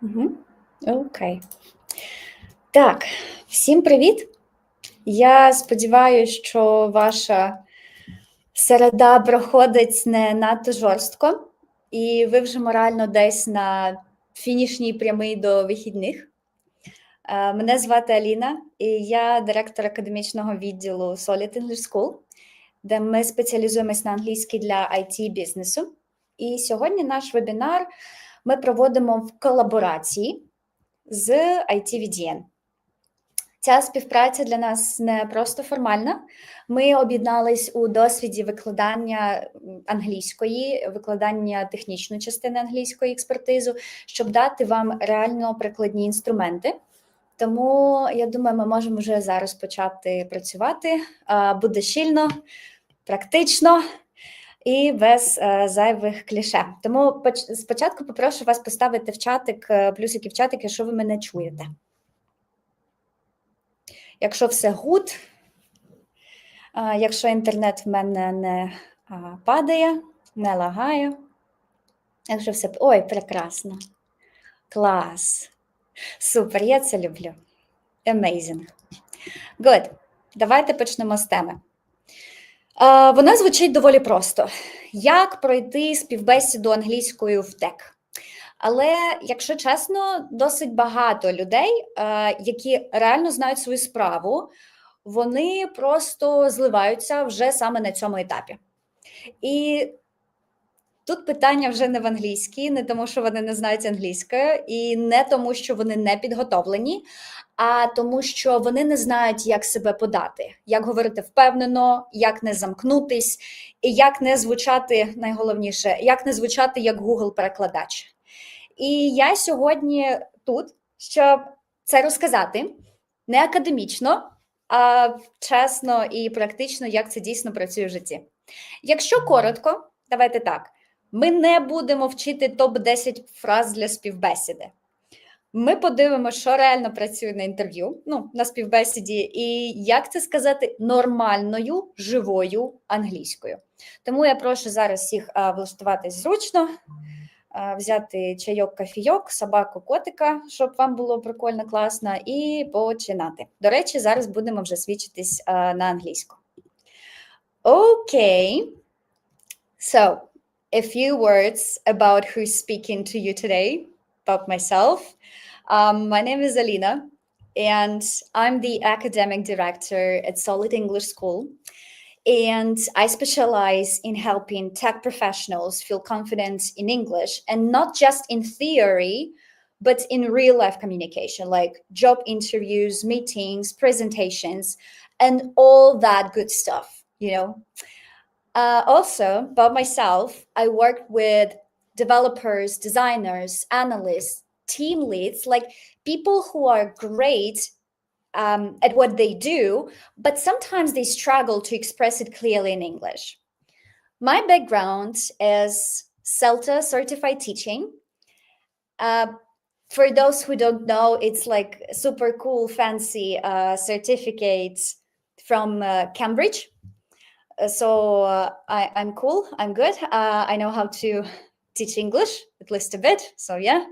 Мгм. Окей. Так, всім привіт. Я сподіваюся, що ваша середа проходить не надто жорстко, і ви вже морально десь на фінішній прямий до вихідних. Мене звати Аліна, і я директор академічного відділу Solid English School, де ми спеціалізуємось на англійській для IT-бізнесу. І сьогодні наш вебінар ми проводимо в колаборації з IT-VDN. Ця співпраця для нас не просто формальна. Ми об'єднались у досвіді викладання англійської, викладання технічної частини англійської експертизу, щоб дати вам реально прикладні інструменти. Тому, я думаю, ми можемо вже зараз почати працювати. Буде щільно, практично і без зайвих кліше. Тому спочатку попрошу вас поставити в чатик, плюсики в чатик, якщо ви мене чуєте. Якщо все гуд, якщо інтернет в мене не падає, не лагає, якщо все... Ой, прекрасно, клас, супер, я це люблю, amazing. Good, давайте почнемо з теми. Вона звучить доволі просто. Як пройти співбесіду англійською в тех? Але, якщо чесно, досить багато людей, які реально знають свою справу, вони просто зливаються вже саме на цьому етапі. І тут питання вже не в англійській, не тому, що вони не знають англійської, і не тому, що вони не підготовлені, а тому, що вони не знають, як себе подати, як говорити впевнено, як не замкнутись, і як не звучати, найголовніше, як не звучати як Google-перекладач. І я сьогодні тут, щоб це розказати, не академічно, а чесно і практично, як це дійсно працює в житті. Якщо коротко, давайте так, ми не будемо вчити топ-10 фраз для співбесіди. Ми подивимося, що реально працює на інтерв'ю, на співбесіді, і як це сказати нормальною, живою англійською. Тому я прошу зараз всіх влаштуватись зручно, взяти чайок, кофійок, собаку, котика, щоб вам було прикольно, класно, і починати. До речі, зараз будемо вже свідчитись на англійську. Okay. So, a few words about who's speaking to you today, about myself. My name is Alina, and I'm the academic director at Solid English School. And I specialize in helping tech professionals feel confident in English, and not just in theory, but in real life communication, like job interviews, meetings, presentations, and all that good stuff, you know. Also, about myself, I work with developers, designers, analysts, team leads, like people who are great at what they do, but sometimes they struggle to express it clearly in English. My background is CELTA certified teaching. For those who don't know, it's like super cool, fancy certificate from Cambridge. So I'm cool, I'm good. I know how to teach English, at least a bit, so yeah.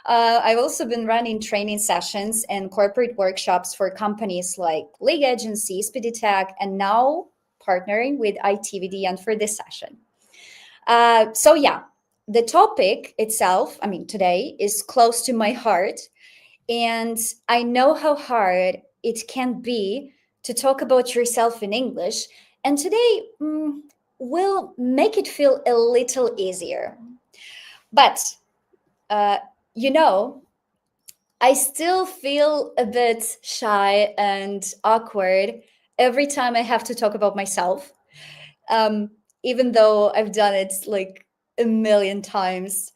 I've also been running training sessions and corporate workshops for companies like League Agency, Speedy Tech, and now partnering with ITVDN for this session. So yeah, the topic itself, today, is close to my heart, and I know how hard it can be to talk about yourself in English, and today we'll make it feel a little easier. But you know, I still feel a bit shy and awkward every time I have to talk about myself, even though I've done it like a million times.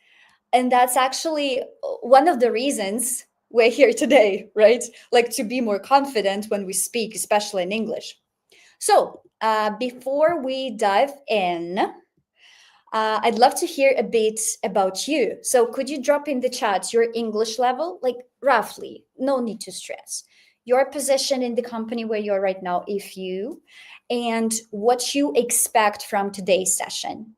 And that's actually one of the reasons we're here today, right? Like to be more confident when we speak, especially in English. So before we dive in, I'd love to hear a bit about you. So could you drop in the chat your English level, like roughly, no need to stress, your position in the company where you're right now, if you, and what you expect from today's session.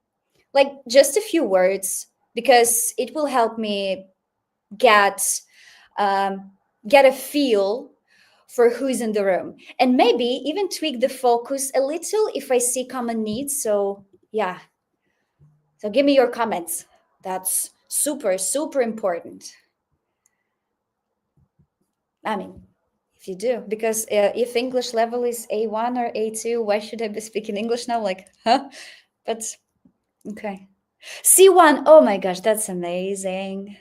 Like just a few words, because it will help me get a feel for who's in the room, and maybe even tweak the focus a little if I see common needs. So yeah, so give me your comments. That's super, super important. I mean, if you do, because if English level is A1 or A2, why should I be speaking English now? Like, huh? But okay. C1, oh my gosh, that's amazing.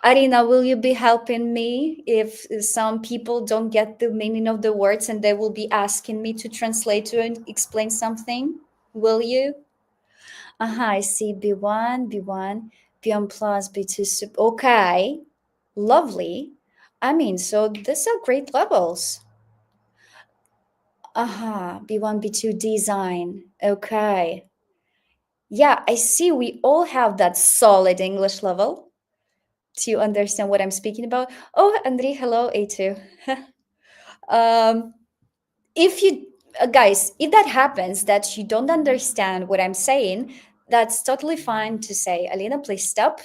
Arina, will you be helping me if some people don't get the meaning of the words and they will be asking me to translate to and explain something? Will you? I see B1, B1 plus, B2. Okay, lovely. I mean, so these are great levels. B1, B2 design. Okay. Yeah, I see we all have that solid English level to understand what I'm speaking about. Oh, Andri, hello, A2. If you guys, if that happens, that you don't understand what I'm saying, that's totally fine to say, Alina, please stop.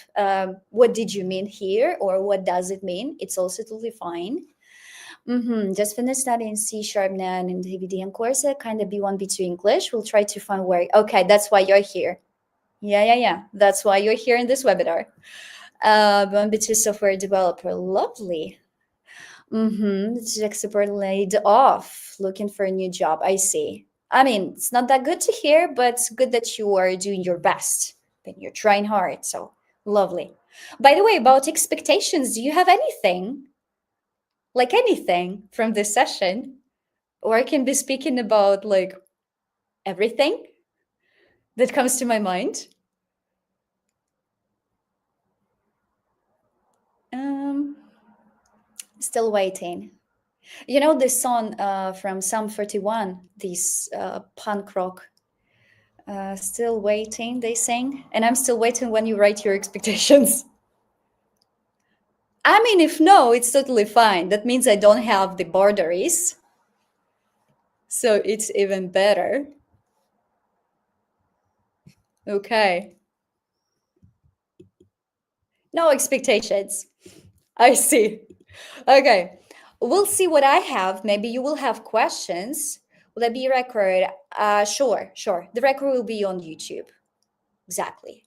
What did you mean here? Or what does it mean? It's also totally fine. Just finished studying C# now in DVD and course, kind of B1, B2 English. We'll try to find where. Okay, that's why you're here. Yeah. That's why you're here in this webinar. B1, B2 software developer. Lovely. Tech support laid off, looking for a new job. I see. I mean, it's not that good to hear, but it's good that you are doing your best and you're trying hard. So lovely. By the way, about expectations, do you have anything? Like anything from this session? Or I can be speaking about like everything that comes to my mind. Still waiting. You know this song from Psalm 41, this punk rock. Still waiting, they sing. And I'm still waiting when you write your expectations. I mean, if no, it's totally fine. That means I don't have the boundaries. So it's even better. Okay. No expectations. I see. Okay. We'll see what I have. Maybe you will have questions. Will that be a record? Sure. The record will be on YouTube. Exactly.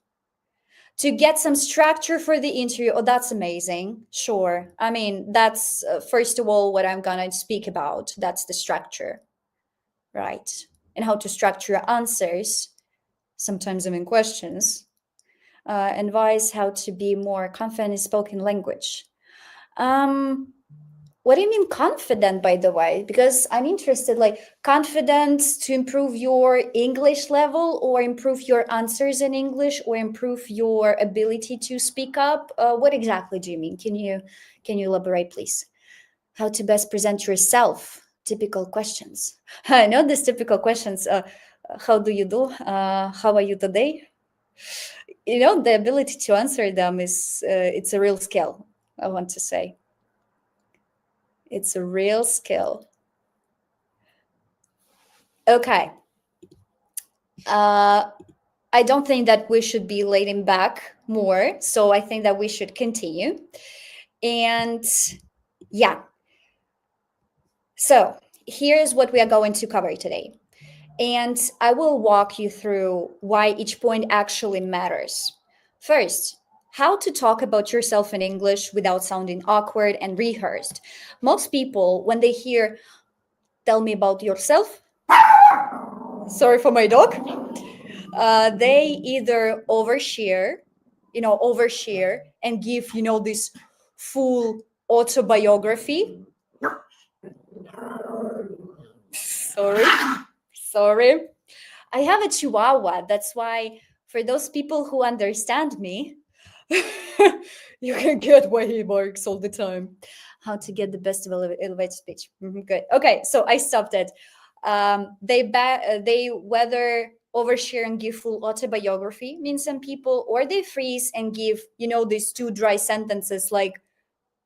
To get some structure for the interview. Oh, that's amazing. Sure. I mean, that's first of all what I'm gonna speak about. That's the structure, right? And how to structure answers. Sometimes I mean questions. Advise how to be more confident in spoken language. What do you mean confident, by the way? Because I'm interested, like confidence to improve your English level or improve your answers in English or improve your ability to speak up. What exactly do you mean? Can you elaborate, please? How to best present yourself? Typical questions. I know these typical questions. How do you do? How are you today? You know, the ability to answer them is, it's a real skill, I want to say. It's a real skill. Okay. I don't think that we should be leaning back more. So I think that we should continue. And yeah. So here's what we are going to cover today. And I will walk you through why each point actually matters. First, how to talk about yourself in English without sounding awkward and rehearsed. Most people, when they hear, tell me about yourself, sorry for my dog, they either overshare and give, this full autobiography. Sorry. I have a Chihuahua. That's why for those people who understand me, you can get why he barks all the time. How to get the best of elevated speech. Good. Okay, so I stopped it. They whether overshare and give full autobiography, means some people, or they freeze and give, these two dry sentences like,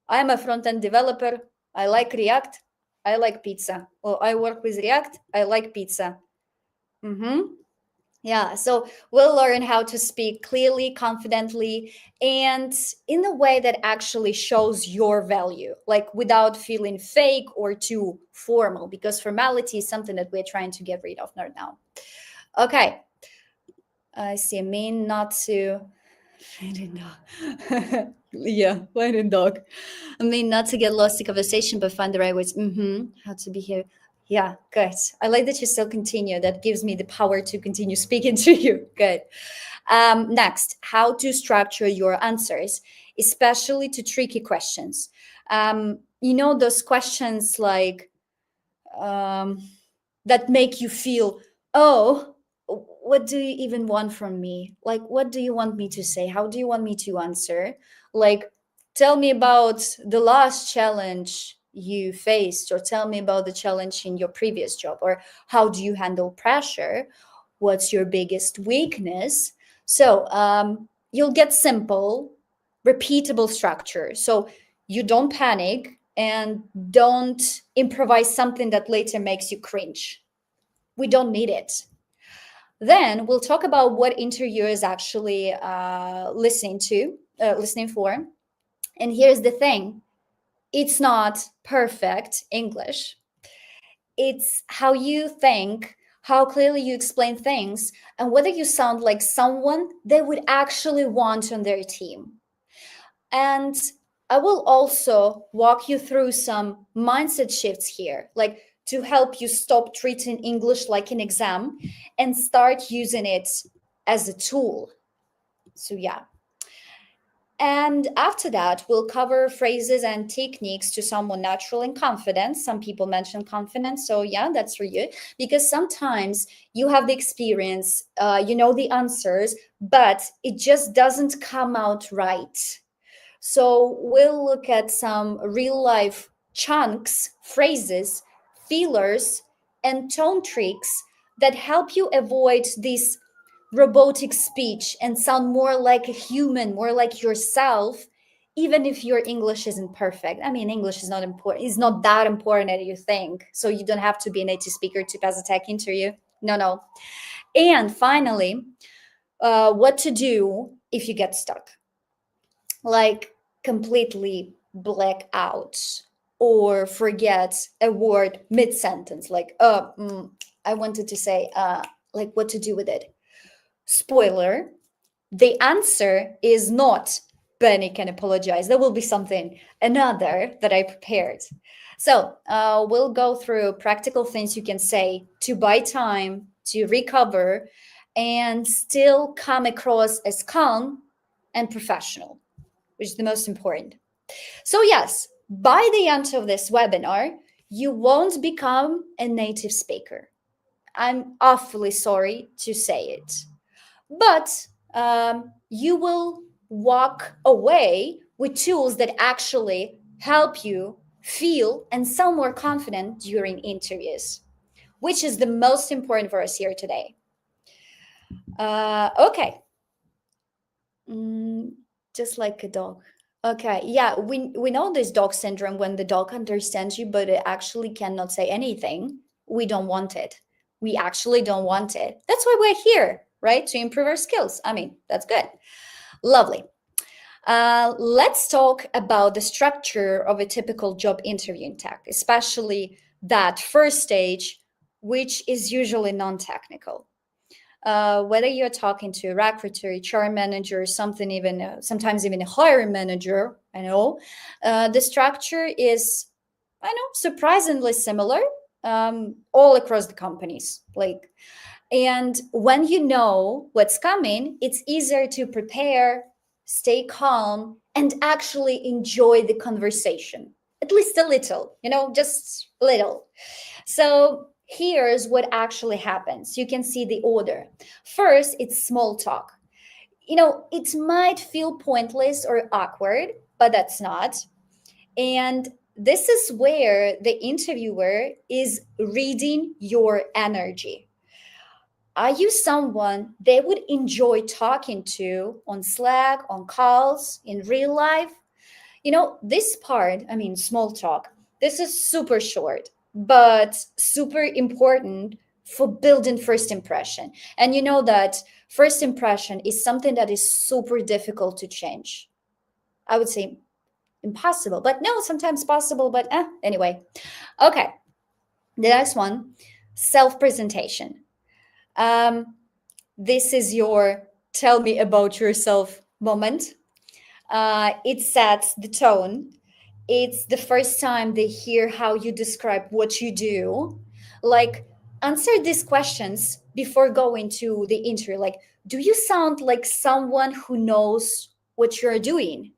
I'm a front-end developer, I like React, I like pizza. Or I work with React, I like pizza. Yeah, so we'll learn how to speak clearly, confidently, and in a way that actually shows your value, like without feeling fake or too formal, because formality is something that we're trying to get rid of right now. Okay, I see. Mean not to find a dog. Yeah, find a dog. I mean not to get lost in conversation, but find the right words. How to behave. Yeah, good. I like that you still continue. That gives me the power to continue speaking to you. Good. Next, how to structure your answers, especially to tricky questions. Those questions like that make you feel, oh, what do you even want from me? Like, what do you want me to say? How do you want me to answer? Like, tell me about the last challenge you faced, or tell me about the challenge in your previous job, or how do you handle pressure? What's your biggest weakness? So you'll get simple, repeatable structure. So you don't panic and don't improvise something that later makes you cringe. We don't need it. Then we'll talk about what interviewers actually listening for. And here's the thing. It's not perfect English. It's how you think, how clearly you explain things, and whether you sound like someone they would actually want on their team. And I will also walk you through some mindset shifts here, like to help you stop treating English like an exam and start using it as a tool. So yeah. And after that, we'll cover phrases and techniques to someone natural and confident. Some people mention confidence. So yeah, that's for you. Because sometimes you have the experience, you know the answers, but it just doesn't come out right. So we'll look at some real life chunks, phrases, feelers, and tone tricks that help you avoid this robotic speech and sound more like a human, more like yourself, even if your English isn't perfect. I mean, English is not important. It's not that important as you think. So you don't have to be a native speaker to pass a tech interview. No. And finally, what to do if you get stuck. Like completely black out or forget a word mid-sentence, like, I wanted to say, like what to do with it. Spoiler, the answer is not panic and apologize. There will be another that I prepared. So we'll go through practical things you can say to buy time, to recover, and still come across as calm and professional, which is the most important. So yes, by the end of this webinar, you won't become a native speaker. I'm awfully sorry to say it. But you will walk away with tools that actually help you feel and sound more confident during interviews, which is the most important for us here today. Okay. Just like a dog. Okay, yeah, we know this dog syndrome when the dog understands you, but it actually cannot say anything. We don't want it. We actually don't want it. That's why we're here, right? To improve our skills. I mean, that's good. Lovely. Let's talk about the structure of a typical job interview in tech, especially that first stage, which is usually non-technical. Whether you're talking to a recruiter, HR manager, sometimes even a hiring manager, I know, the structure is, surprisingly similar all across the companies. And when you know what's coming, it's easier to prepare, stay calm, and actually enjoy the conversation, at least a little, just a little. So here's what actually happens. You can see the order. First, it's small talk. It might feel pointless or awkward, but that's not. And this is where the interviewer is reading your energy. Are you someone they would enjoy talking to on Slack, on calls, in real life? This part, small talk, this is super short, but super important for building first impression. And you know that first impression is something that is super difficult to change. I would say impossible, but no, sometimes possible, but anyway. Okay, the next one, self-presentation. This is your tell me about yourself moment. It sets the tone. It's the first time they hear how you describe what you do. Like, answer these questions before going to the interview. Like, do you sound like someone who knows what you're doing?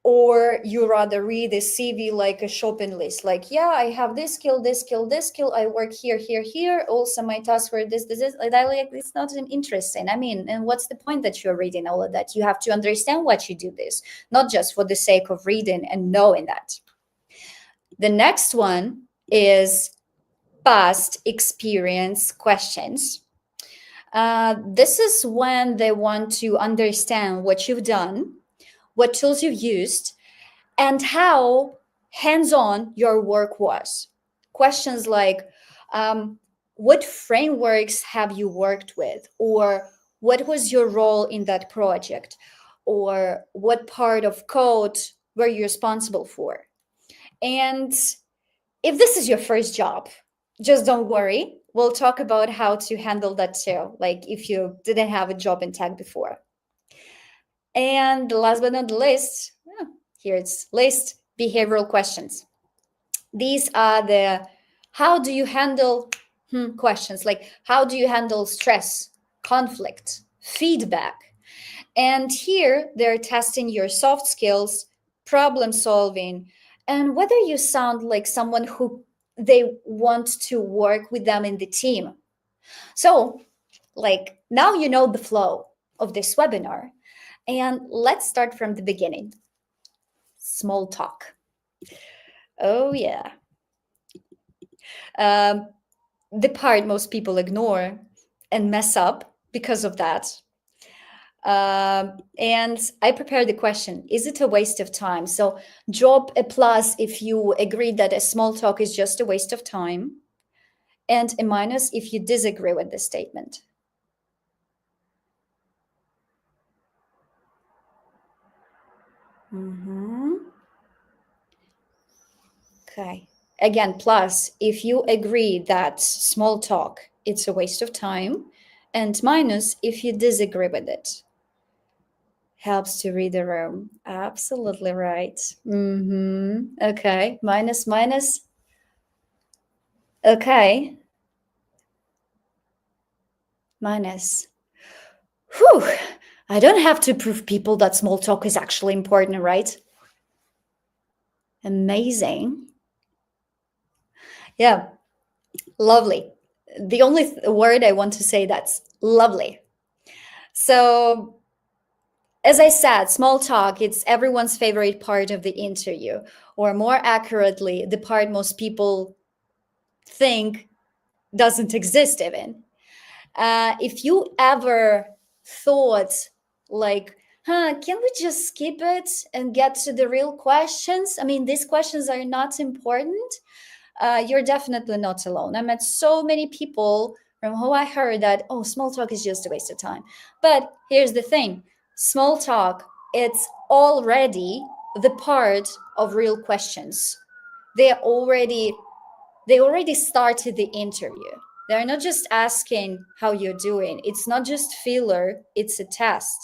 Or you rather read a CV like a shopping list, like, yeah, I have this skill, this skill, this skill. I work here, here, here. Also, my tasks were this. Like, it's not interesting. I mean, and what's the point that you're reading all of that? You have to understand what you do this, not just for the sake of reading and knowing that. The next one is past experience questions. This is when they want to understand what you've done, what tools you've used, and how hands-on your work was. Questions like, what frameworks have you worked with? Or what was your role in that project? Or what part of code were you responsible for? And if this is your first job, just don't worry. We'll talk about how to handle that too, like if you didn't have a job in tech before. And last but not least, here it's list, behavioral questions. These are the how do you handle questions, like how do you handle stress, conflict, feedback. And here they're testing your soft skills, problem solving, and whether you sound like someone who they want to work with them in the team. So, like, now you know the flow of this webinar. And let's start from the beginning. Small talk. Oh, yeah. The part most people ignore and mess up because of that. And I prepared the question, is it a waste of time? So drop a plus if you agree that a small talk is just a waste of time, and a minus if you disagree with this statement. Okay. Again, plus if you agree that small talk, it's a waste of time, and minus if you disagree with it. Helps to read the room. Absolutely right. Okay. Minus. Okay. Minus. Whew. I don't have to prove people that small talk is actually important, right? Amazing. Yeah. Lovely. The only word I want to say that's lovely. So, as I said, small talk, it's everyone's favorite part of the interview, or more accurately, the part most people think doesn't exist even. If you ever thought like, can we just skip it and get to the real questions? I mean, these questions are not important. You're definitely not alone. I met so many people from who I heard that, oh, small talk is just a waste of time. But here's the thing. Small talk, it's already the part of real questions. They already started the interview. They're not just asking how you're doing. It's not just filler, it's a test.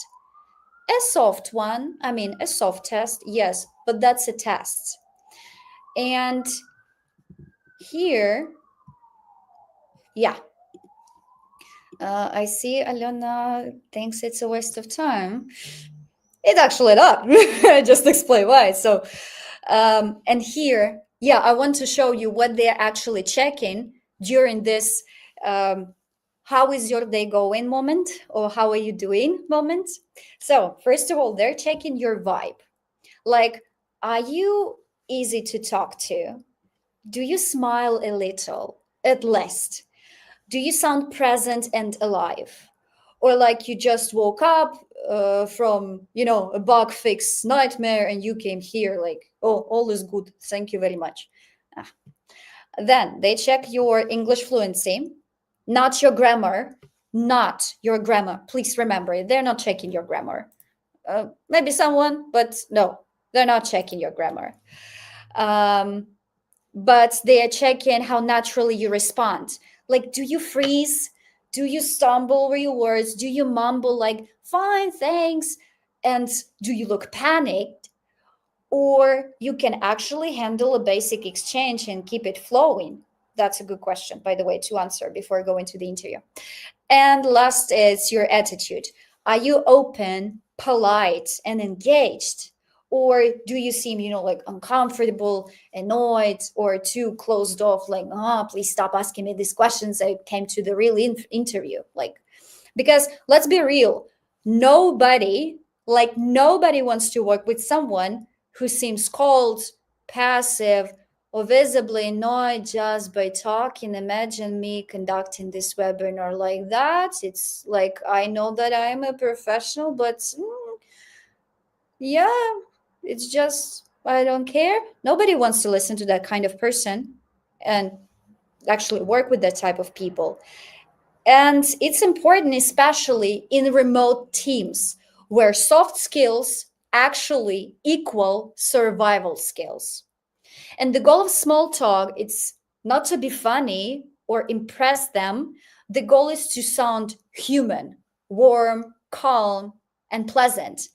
A soft one, I mean, a soft test, yes, but that's a test. And here, yeah. I see Alena thinks it's a waste of time. It's actually not. I just explain why. So, and here, yeah, I want to show you what they're actually checking during this how is your day going moment, or how are you doing moment. So first of all, they're checking your vibe. Like, are you easy to talk to? Do you smile a little, at least? Do you sound present and alive? Or like you just woke up from, a bug fix nightmare and you came here like, oh, all is good. Thank you very much. Then they check your English fluency. not your grammar, not your grammar. Please remember, they're not checking your grammar. Maybe someone, but no, they're not checking your grammar. But they are checking how naturally you respond. Like, do you freeze? Do you stumble over your words? Do you mumble like, fine, thanks? And do you look panicked? Or you can actually handle a basic exchange and keep it flowing? That's a good question, by the way, to answer before going to the interview. And last is your attitude. Are you open, polite, and engaged? Or do you seem, like uncomfortable, annoyed, or too closed off, like, please stop asking me these questions. I came to the real interview. Because let's be real, nobody wants to work with someone who seems cold, passive, or visibly annoyed just by talking. Imagine me conducting this webinar like that. It's like, I know that I'm a professional, but yeah, it's just, I don't care. Nobody wants to listen to that kind of person and actually work with that type of people. And it's important, especially in remote teams where soft skills actually equal survival skills. And the goal of small talk, it's not to be funny or impress them. The goal is to sound human, warm, calm, and pleasant.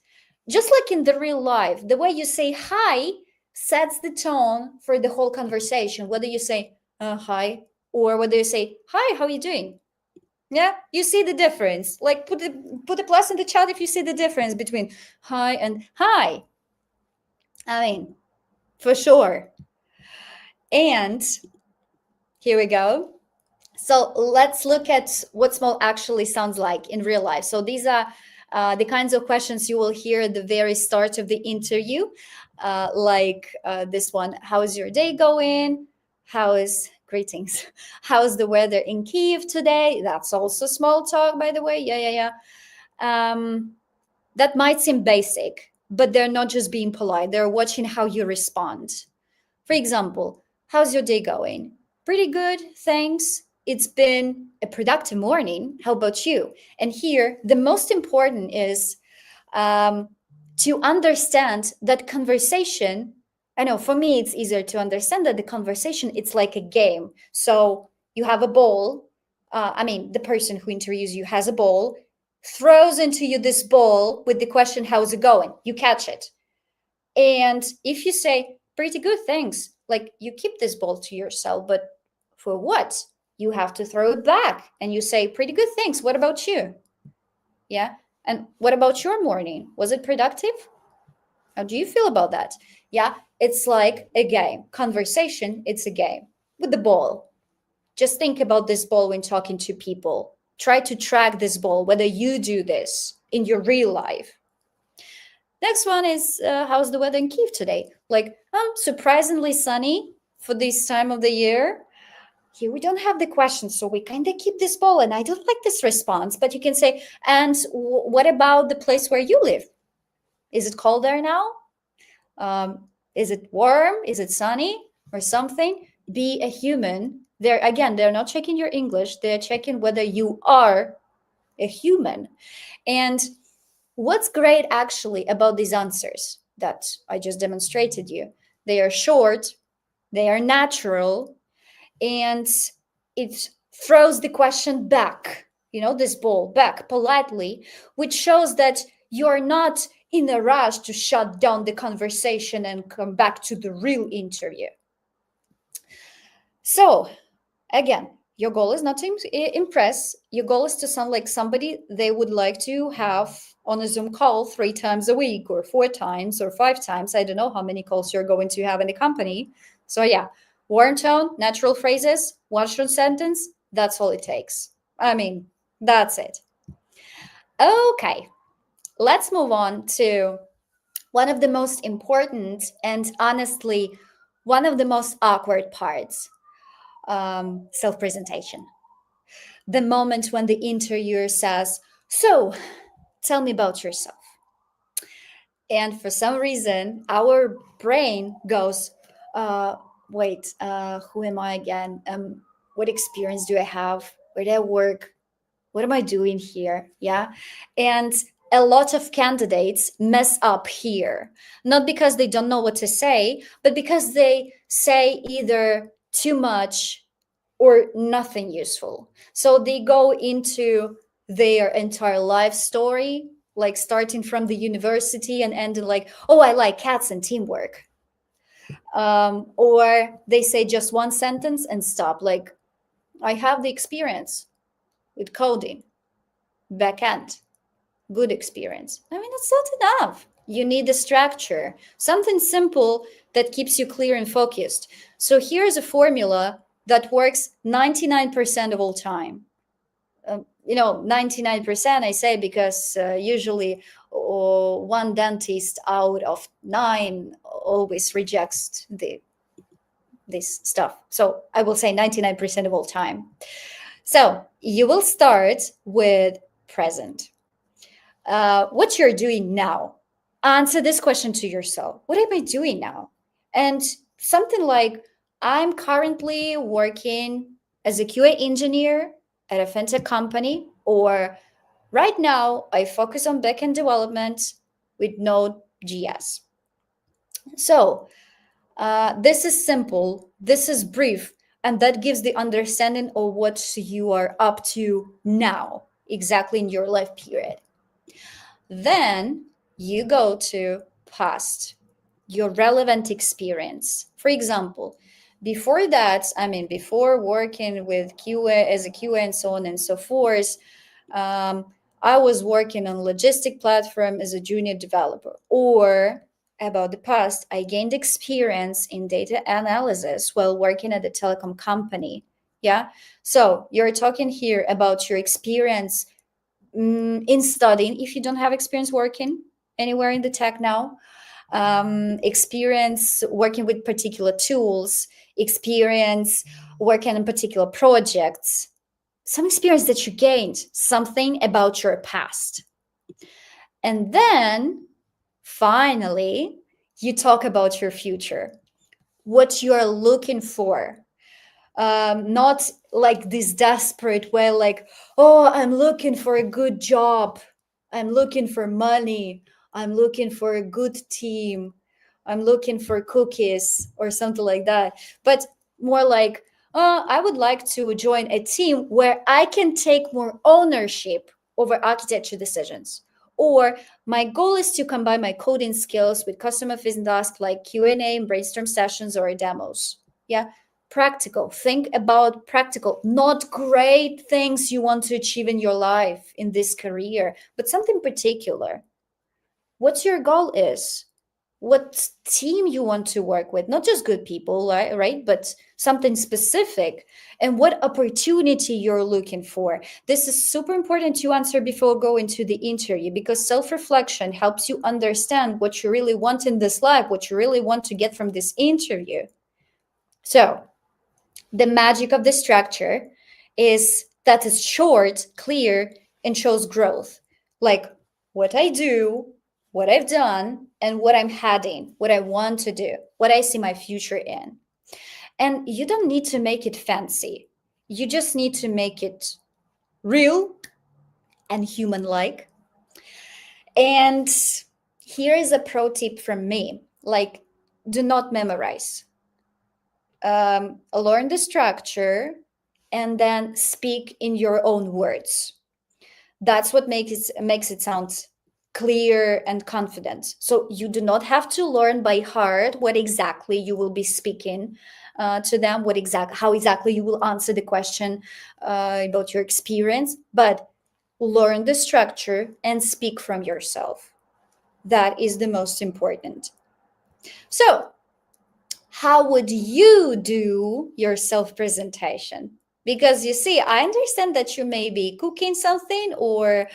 Just like in the real life, the way you say hi sets the tone for the whole conversation, whether you say hi or whether you say, hi, how are you doing? Yeah, you see the difference. Like put a plus in the chat if you see the difference between hi and hi. I mean, for sure. And here we go. So let's look at what small actually sounds like in real life. So these are the kinds of questions you will hear at the very start of the interview, like this one. How is your day going? Greetings. How's the weather in Kyiv today? That's also small talk, by the way. Yeah. That might seem basic, but they're not just being polite. They're watching how you respond. For example, how's your day going? Pretty good, thanks. It's been a productive morning. How about you? And here, the most important is to understand that conversation. I know for me, it's easier to understand that the conversation, it's like a game. So you have a ball. The person who interviews you has a ball, throws into you this ball with the question, how's it going? You catch it. And if you say, pretty good, thanks, like you keep this ball to yourself, but for what? You have to throw it back and you say, pretty good, thanks. What about you? Yeah. And what about your morning? Was it productive? How do you feel about that? Yeah. It's like a game. Conversation, it's a game with the ball. Just think about this ball when talking to people. Try to track this ball, whether you do this in your real life. Next one is, how's the weather in Kyiv today? Like, surprisingly sunny for this time of the year. Here we don't have the question, so we kind of keep this ball, and I don't like this response, but you can say, and what about the place where you live? Is it cold there now? Is it warm? Is it sunny or something? Be a human. They're not checking your English. They're checking whether you are a human. And what's great actually about these answers that I just demonstrated you, they are short, they are natural, and it throws the question back, this ball back politely, which shows that you're not in a rush to shut down the conversation and come back to the real interview. So again, your goal is not to impress. Your goal is to sound like somebody they would like to have on a Zoom call 3 times a week or 4 times or 5 times. I don't know how many calls you're going to have in the company. So yeah, warm tone, natural phrases, 1 short sentence. That's all it takes. That's it. Okay, let's move on to one of the most important and honestly, one of the most awkward parts. Self-presentation. The moment when the interviewer says, so tell me about yourself. And for some reason, our brain goes, who am I again? What experience do I have? where did I work? What am I doing here? Yeah. And a lot of candidates mess up here, not because they don't know what to say, but because they say either too much or nothing useful. So they go into their entire life story, like starting from the university and ending like, oh, I like cats and teamwork. Or they say just one sentence and stop, like, I have the experience with coding, backend, good experience. I mean, it's not enough. You need a structure, something simple that keeps you clear and focused. So here's a formula that works 99% of all time. 99% I say because usually one dentist out of 9 always rejects this stuff. So I will say 99% of all time. So you will start with present. What you're doing now. Answer this question to yourself. What am I doing now? And something like, I'm currently working as a QA engineer at a fintech company, or right now I focus on backend development with Node.js. So this is simple, this is brief, and that gives the understanding of what you are up to now, exactly in your life period. Then you go to past, your relevant experience. For example, before that, before working with QA as a QA and so on and so forth, I was working on logistic platform as a junior developer. Or about the past, I gained experience in data analysis while working at a telecom company. Yeah. So you're talking here about your experience in studying, if you don't have experience working anywhere in the tech now, experience working with particular tools, experience working on particular projects, some experience that you gained, something about your past. And then finally, you talk about your future, what you are looking for. Not like this desperate way, like, oh, I'm looking for a good job, I'm looking for money, I'm looking for a good team, I'm looking for cookies or something like that. But more like, I would like to join a team where I can take more ownership over architecture decisions. Or my goal is to combine my coding skills with customer-facing tasks like Q&A and brainstorm sessions or demos. Yeah. Practical. Think about practical, not great things you want to achieve in your life, in this career, but something particular. What your goal is, what team you want to work with, not just good people, right? But something specific, and what opportunity you're looking for. This is super important to answer before going to the interview, because self-reflection helps you understand what you really want in this life, what you really want to get from this interview. So the magic of the structure is that it's short, clear, and shows growth. Like what I do, what I've done, and what I'm heading, what I want to do, what I see my future in. And you don't need to make it fancy. You just need to make it real and human-like. And here is a pro tip from me. Like, do not memorize. Learn the structure and then speak in your own words. That's what makes it sound clear and confident. So you do not have to learn by heart what exactly you will be speaking to them, how exactly you will answer the question about your experience, but learn the structure and speak from yourself. That is the most important. So how would you do your self-presentation? Because you see, I understand that you may be cooking something or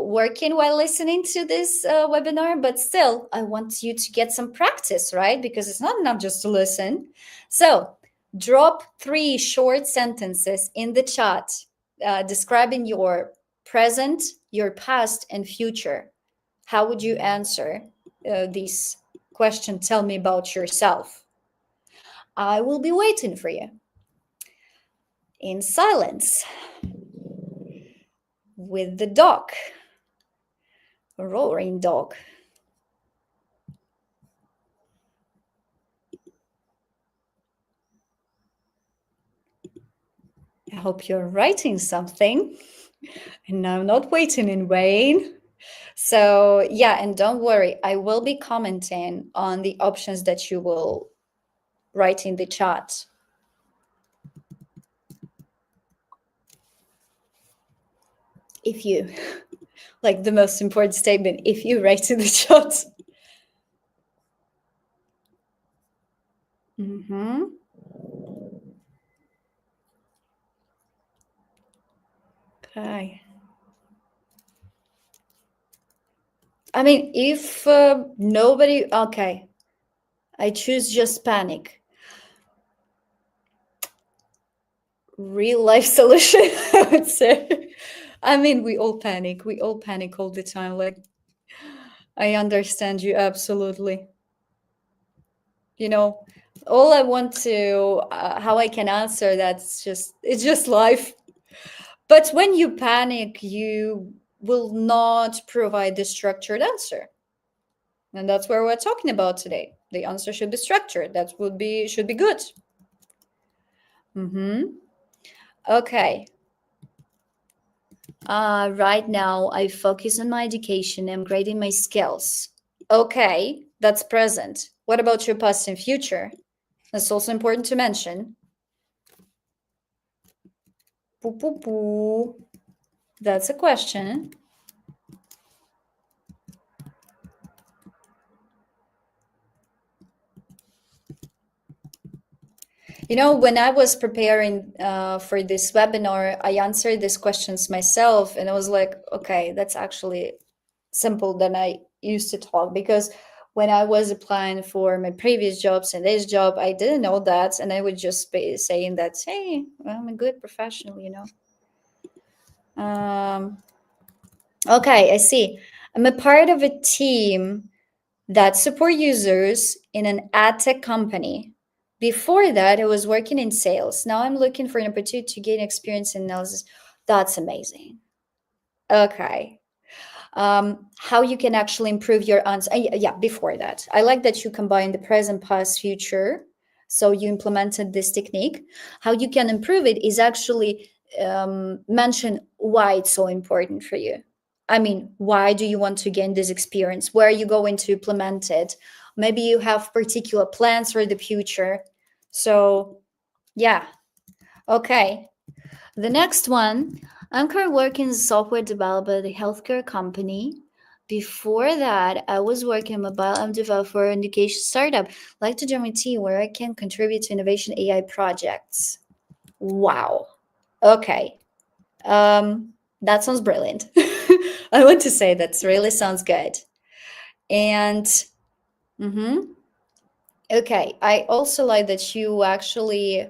working while listening to this webinar, but still, I want you to get some practice, right? Because it's not enough just to listen. So drop 3 short sentences in the chat describing your present, your past, and future. How would you answer this question? Tell me about yourself. I will be waiting for you in silence. with the dog. Roaring dog. I hope you're writing something and I'm not waiting in vain. So yeah, and don't worry, I will be commenting on the options that you will write in the chat. If you, like the most important statement, if you write in the chat. Okay. I mean, if nobody, okay, I choose just panic. Real life solution, I would say. I mean, we all panic. We all panic all the time. Like, I understand you absolutely. You know, all I want to, how I can answer that's just, it's just life. But when you panic, you will not provide the structured answer. And that's where we're talking about today. The answer should be structured. That should be good. Okay. Right now, I focus on my education. I'm grading my skills. Okay, that's present. What about your past and future? That's also important to mention. That's a question. You know, when I was preparing for this webinar, I answered these questions myself, and I was like, okay, that's actually simple than I used to talk, because when I was applying for my previous jobs and this job, I didn't know that, and I would just be saying that, hey, I'm a good professional, you know. Okay, I see. I'm a part of a team that support users in an ad tech company. Before that, I was working in sales. Now I'm looking for an opportunity to gain experience in analysis. That's amazing. Okay. How you can actually improve your answer. Yeah, before that. I like that you combine the present, past, future. So you implemented this technique. How you can improve it is actually mention why it's so important for you. I mean, why do you want to gain this experience? Where are you going to implement it? Maybe you have particular plans for the future. So, yeah. Okay. The next one, I'm currently working as a software developer at a healthcare company. Before that, I was working a mobile app developer for an education startup. I'd like to join a team where I can contribute to innovation AI projects. Wow. Okay. That sounds brilliant. I want to say that really sounds good. And okay, I also like that you actually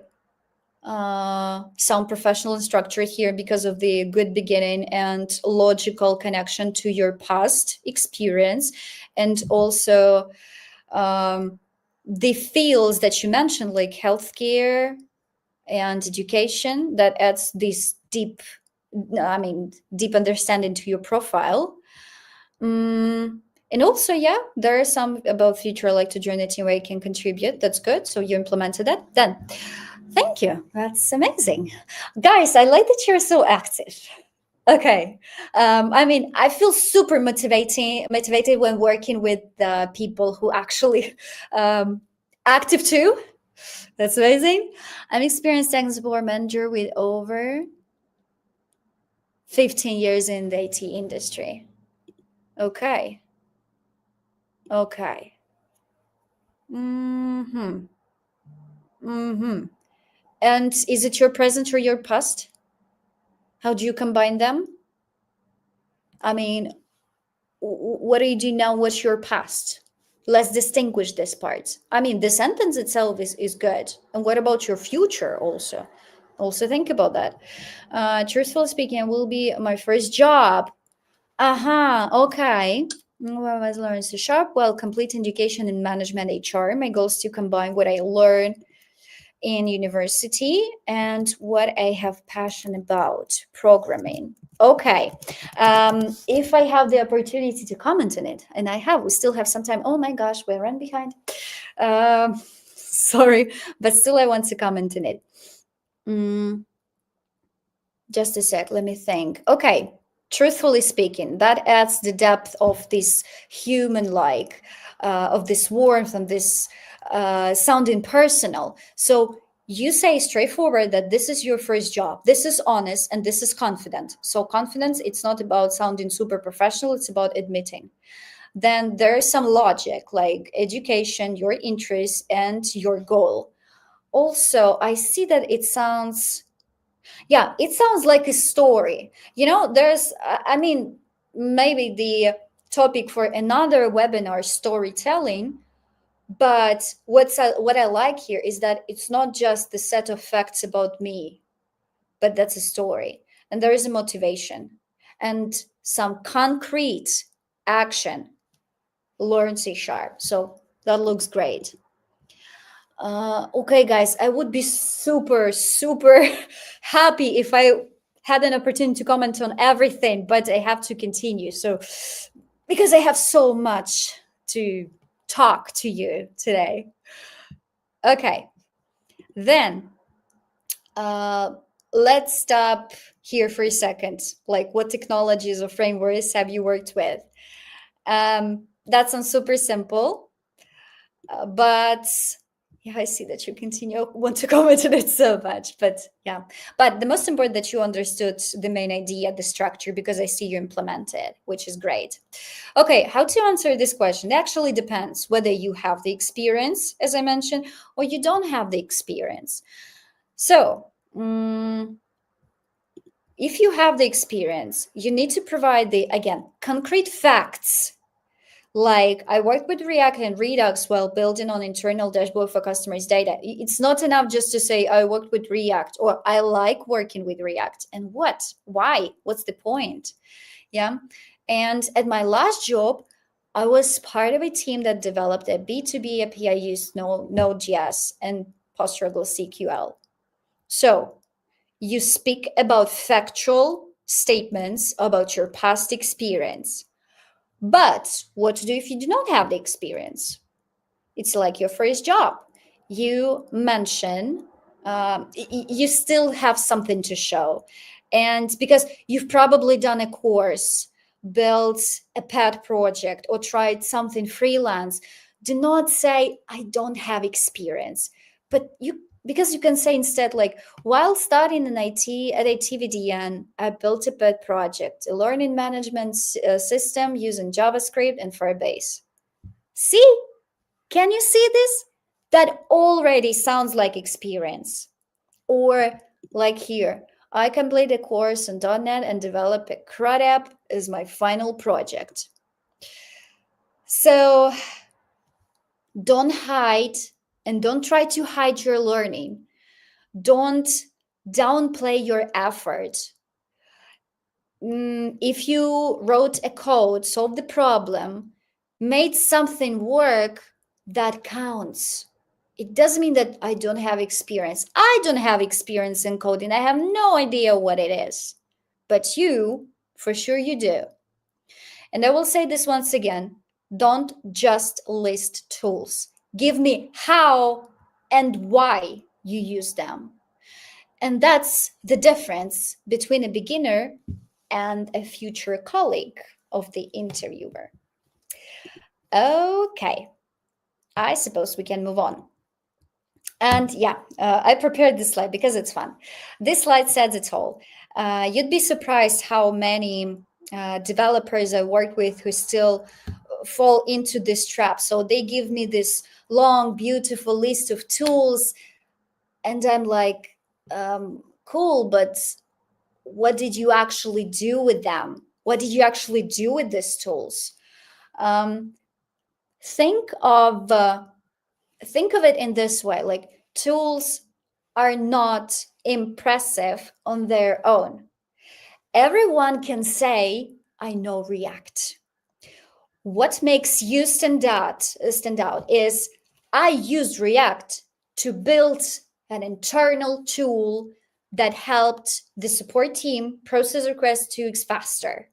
sound professional and structured here because of the good beginning and logical connection to your past experience, and also the fields that you mentioned, like healthcare and education, that adds this deep understanding to your profile. And also, yeah, there are some about future, I like to join a team where I can contribute. That's good. So you implemented that. Then, thank you. That's amazing. Guys, I like that you're so active. Okay. I mean, I feel super motivated when working with people who actually active too. That's amazing. I'm experienced technical support manager with over 15 years in the IT industry. Okay. Okay. And is it your present or your past? How do you combine them? I mean, what do you do now? What's your past? Let's distinguish this part. I mean, the sentence itself is good. And what about your future also? Also think about that. Truthfully speaking, it will be my first job. Okay. Well, I learned C# while completing education in management HR. My goal is to combine what I learned in university and what I have passion about, programming. Okay. If I have the opportunity to comment on it, and we still have some time. Oh my gosh, we're running behind. Sorry, but still I want to comment on it. Just a sec, let me think. Okay, truthfully speaking, that adds the depth of this human-like, of this warmth and this sounding personal. So you say straightforward that this is your first job, this is honest, and this is confident. So confidence, it's not about sounding super professional, it's about admitting. Then there is some logic, like education, your interests, and your goal. Also, I see that it sounds like a story. There's, maybe the topic for another webinar, storytelling. But what I like here is that it's not just the set of facts about me, but that's a story. And there is a motivation and some concrete action. Learn C#. So that looks great. Okay, guys, I would be super, super happy if I had an opportunity to comment on everything, but I have to continue. So, because I have so much to talk to you today. Okay, then let's stop here for a second. Like, what technologies or frameworks have you worked with? That sounds super simple, but yeah, I see that you want to comment on it so much, but yeah. But the most important that you understood the main idea, the structure, because I see you implement it, which is great. Okay, how to answer this question? It actually depends whether you have the experience, as I mentioned, or you don't have the experience. So, if you have the experience, you need to provide concrete facts. Like, I worked with React and Redux while building an internal dashboard for customers' data. It's not enough just to say, I worked with React, or I like working with React. And what? Why? What's the point? Yeah. And at my last job, I was part of a team that developed a B2B API used Node.js and PostgreSQL. So you speak about factual statements about your past experience. But what to do if you do not have the experience? It's like your first job. You mention, you still have something to show. And because you've probably done a course, built a pet project, or tried something freelance, do not say, I don't have experience. But because you can say instead, like, while studying in IT at ITVDN, I built a pet project, a learning management system using JavaScript and Firebase. See? Can you see this? That already sounds like experience. Or like here, I completed a course on .NET and developed a CRUD app as my final project. So don't hide. And don't try to hide your learning. Don't downplay your effort. If you wrote a code, solved the problem, made something work, that counts. It doesn't mean that I don't have experience. I don't have experience in coding. I have no idea what it is. But you, for sure you do. And I will say this once again. Don't just list tools. Give me how and why you use them. And that's the difference between a beginner and a future colleague of the interviewer. Okay, I suppose we can move on. And yeah, I prepared this slide because it's fun. This slide says it all. You'd be surprised how many developers I work with who still fall into this trap. So they give me this long, beautiful list of tools, and I'm like, cool, but what did you actually do with them? What did you actually do with these tools? Think of it in this way, like, tools are not impressive on their own. Everyone can say, I know React. What makes you stand out is, I used React to build an internal tool that helped the support team process requests 2x faster.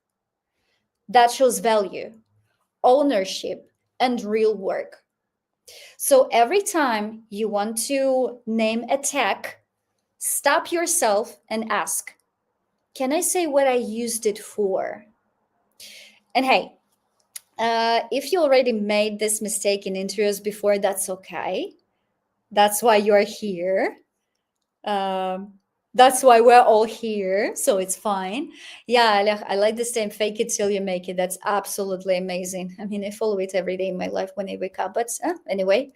That shows value, ownership, and real work. So every time you want to name a tech, stop yourself and ask, can I say what I used it for? And hey, if you already made this mistake in interviews before, that's okay. That's why you're here. That's why we're all here. So it's fine. Yeah, I like this saying, fake it till you make it. That's absolutely amazing. I mean, I follow it every day in my life when I wake up. But anyway,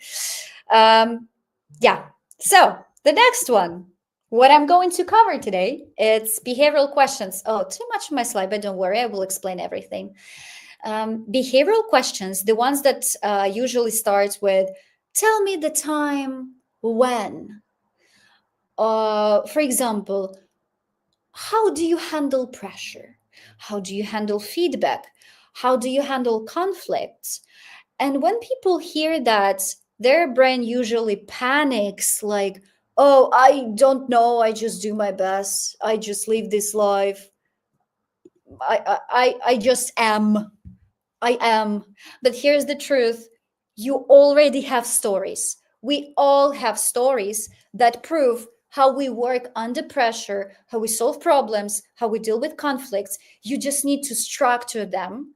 yeah. So the next one, what I'm going to cover today, it's behavioral questions. Oh, too much on my slide, but don't worry, I will explain everything. Behavioral questions, the ones that usually start with, tell me the time when. For example, how do you handle pressure? How do you handle feedback? How do you handle conflicts? And when people hear that, their brain usually panics, like, oh, I don't know, I just do my best, I just live this life, I just am. I am. But here's the truth. You already have stories. We all have stories that prove how we work under pressure, how we solve problems, how we deal with conflicts. You just need to structure them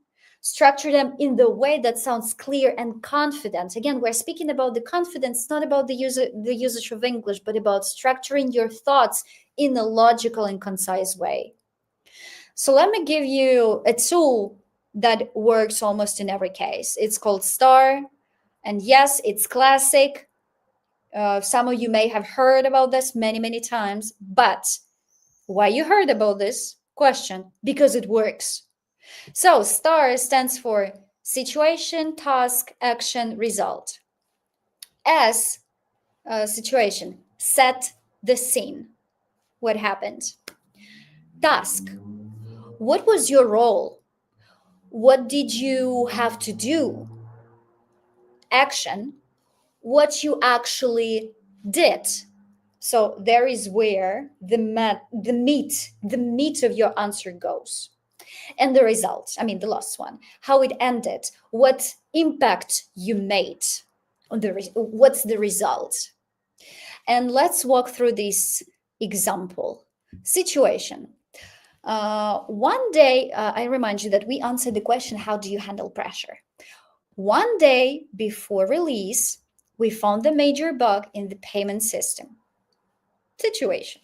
in the way that sounds clear and confident. Again, we're speaking about the confidence, not about the usage of English, but about structuring your thoughts in a logical and concise way. So let me give you a tool that works almost in every case. It's called STAR. And yes, it's classic. Some of you may have heard about this many, many times. But why you heard about this question? Because it works. So STAR stands for situation, task, action, result. S, situation, set the scene. What happened? Task. What was your role? What did you have to do? Action, what you actually did. So there is where the meat of your answer goes. And the result, the last one, how it ended, what impact you made, what's the result. And let's walk through this example. Situation. One day, I remind you that we answered the question, how do you handle pressure? One day before release, we found the major bug in the payment system. Situation.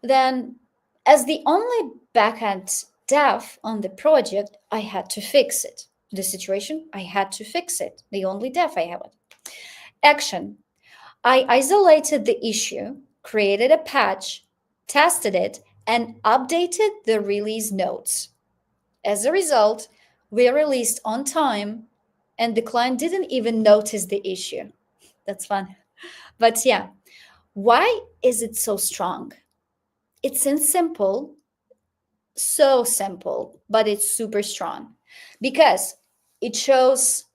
Then, as the only backend dev on the project, I had to fix it. The situation, I had to fix it. The only dev I have it. Action. I isolated the issue, created a patch, tested it, and updated the release notes. As a result, we released on time, and the client didn't even notice the issue. That's fun. But yeah, why is it so strong? It seems simple, so simple, but it's super strong because it shows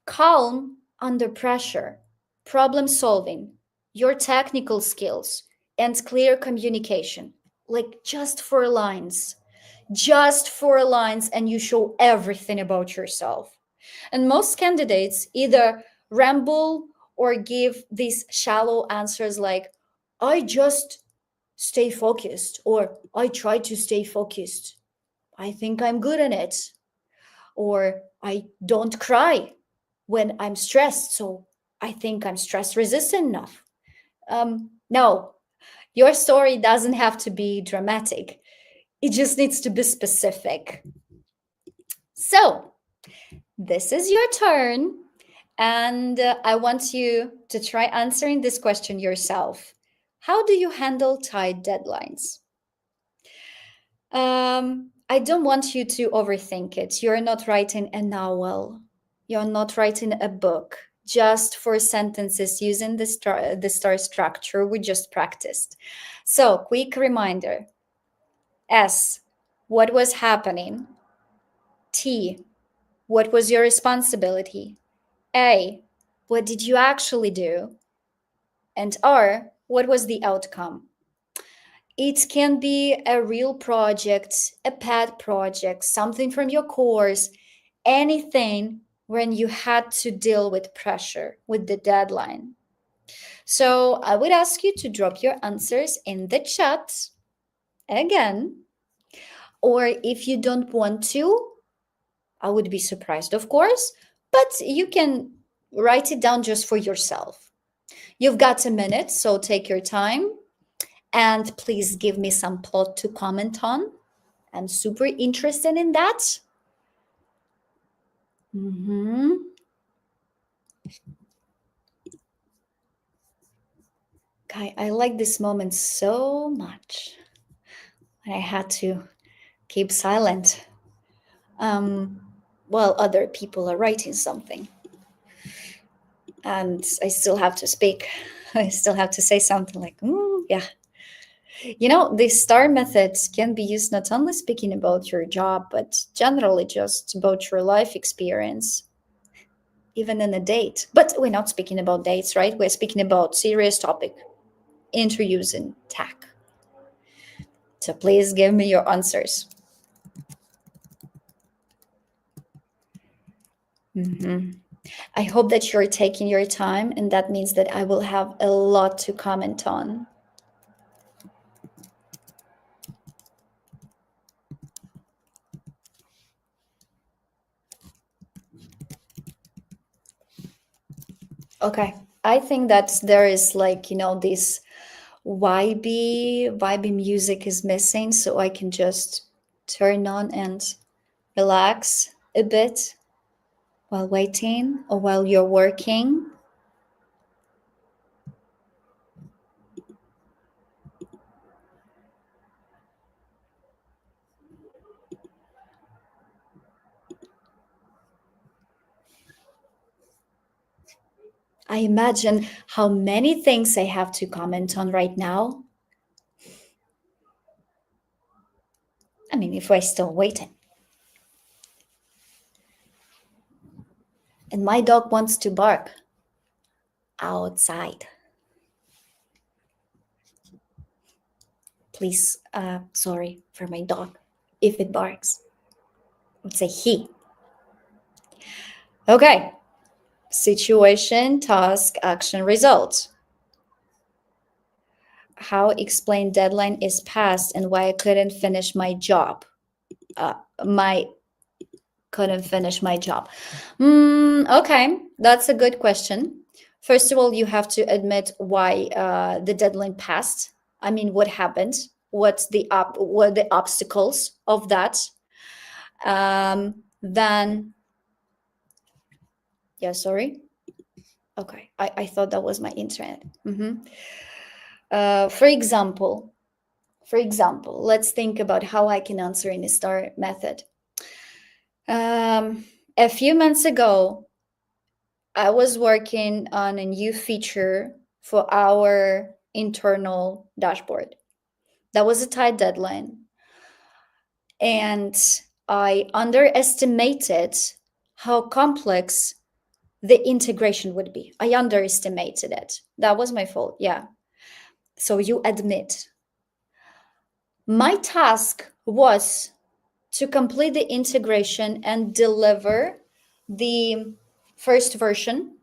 calm under pressure, problem solving, your technical skills, and clear communication. Like just 4 lines. Just 4 lines, and you show everything about yourself. And most candidates either ramble or give these shallow answers like, I just stay focused, or I try to stay focused. I think I'm good at it. Or I don't cry when I'm stressed, so I think I'm stress resistant enough. No, your story doesn't have to be dramatic. It just needs to be specific. So this is your turn. And I want you to try answering this question yourself. How do you handle tight deadlines? I don't want you to overthink it. You're not writing a novel. You're not writing a book just for sentences using the STAR structure we just practiced. So, quick reminder. S, what was happening? T, what was your responsibility? A, what did you actually do? And R, what was the outcome? It can be a real project, a pet project, something from your course, anything when you had to deal with pressure, with the deadline. So I would ask you to drop your answers in the chat again. Or if you don't want to, I would be surprised, of course, but you can write it down just for yourself. You've got a minute, so take your time. And please give me some plot to comment on. I'm super interested in that. Okay, I like this moment so much. I had to keep silent while other people are writing something. And I still have to speak. I still have to say something like, yeah. You know, the STAR method can be used not only speaking about your job, but generally just about your life experience, even in a date. But we're not speaking about dates, right? We're speaking about serious topic, interviews in tech. So please give me your answers. I hope that you're taking your time, and that means that I will have a lot to comment on. Okay, I think that there is like, this vibey music is missing, so I can just turn on and relax a bit while waiting or while you're working. I imagine how many things I have to comment on right now. I mean, if we're still waiting. And my dog wants to bark outside. Please, sorry for my dog if it barks. I would say he. Okay. Situation, task, action, result. How explain deadline is passed and why I couldn't finish my job. Couldn't finish my job. Okay, that's a good question. First of all, you have to admit why the deadline passed. I mean, what happened? What the obstacles of that? Then, yeah, sorry. Okay, I thought that was my internet. For example, let's think about how I can answer in a STAR method. A few months ago, I was working on a new feature for our internal dashboard. That was a tight deadline. And I underestimated how complex the integration would be. I underestimated it. That was my fault, yeah. So you admit. My task was to complete the integration and deliver the first version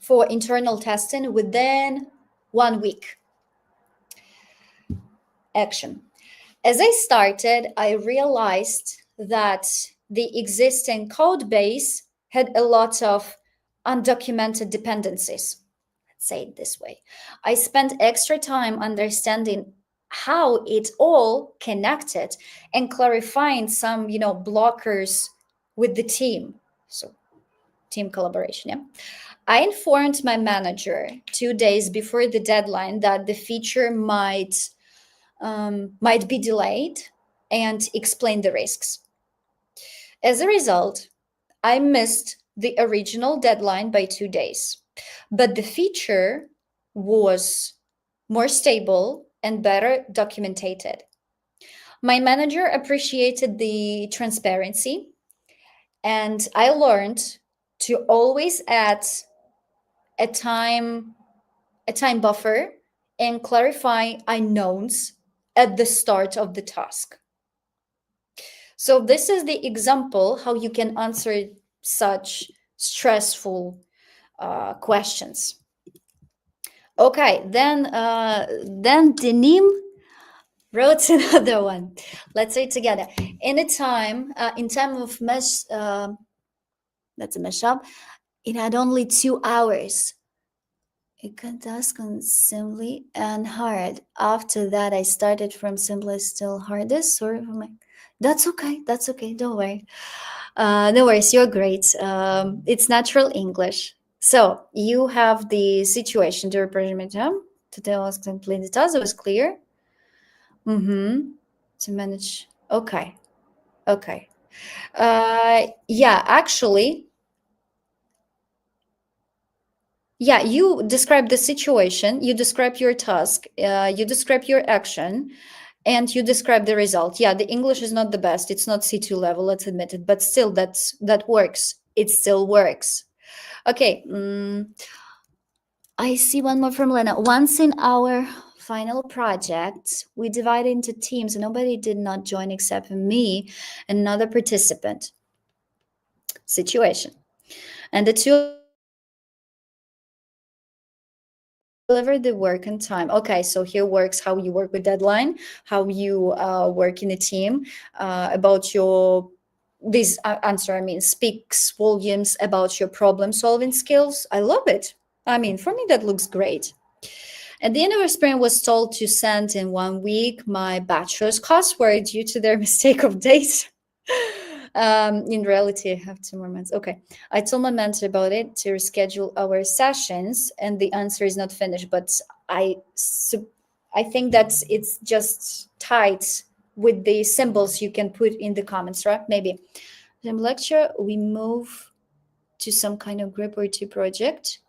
for internal testing within 1 week. Action. As I started, I realized that the existing code base had a lot of undocumented dependencies. Let's say it this way. I spent extra time understanding how it all connected and clarifying some, blockers with the team. So team collaboration, yeah. I informed my manager 2 days before the deadline that the feature might be delayed and explained the risks. As a result, I missed the original deadline by 2 days, but the feature was more stable and better documented. My manager appreciated the transparency, and I learned to always add a time buffer and clarify unknowns at the start of the task. So this is the example how you can answer such stressful questions. Okay, then Denim wrote another one. Let's read together. In time of mesh, that's a mashup. It had only 2 hours. It can task simply and hard. After that, I started from simplest till hardest. Sorry for my. That's okay. That's okay. Don't worry. No worries. You're great. It's natural English. So you have the situation to represent to tell us complete the task. It was clear. To manage. Okay. Yeah, actually. Yeah, you describe the situation, you describe your task, you describe your action, and you describe the result. Yeah, the English is not the best. It's not C2 level, let's admit it. But still, that works. It still works. Okay. I see one more from Lena. Once in our final project, we divided into teams. And nobody did not join except me and another participant. Situation. And the two deliver the work on time. Okay, so here works how you work with deadline, how you work in a team, about your this answer, I mean, speaks volumes about your problem solving skills. I love it. I mean, for me, that looks great. At the end of our sprint, was told to send in 1 week my bachelor's coursework due to their mistake of date. In reality, I have 2 more months. Okay. I told my mentor about it to reschedule our sessions, and the answer is not finished, but I think that it's just tied with the symbols you can put in the comments, right? Maybe. In lecture, we move to some kind of group or 2 project.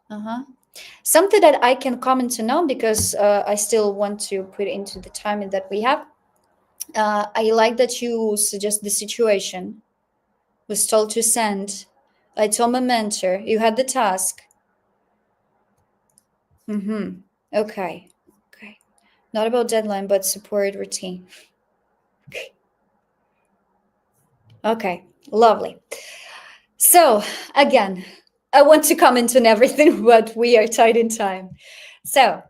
Something that I can comment to now, because I still want to put into the time that we have. I like that you suggest the situation. Was told to send. I told my mentor. You had the task. Okay. Not about deadline, but support routine. Okay. Lovely. So again, I want to comment on everything, but we are tight in time. So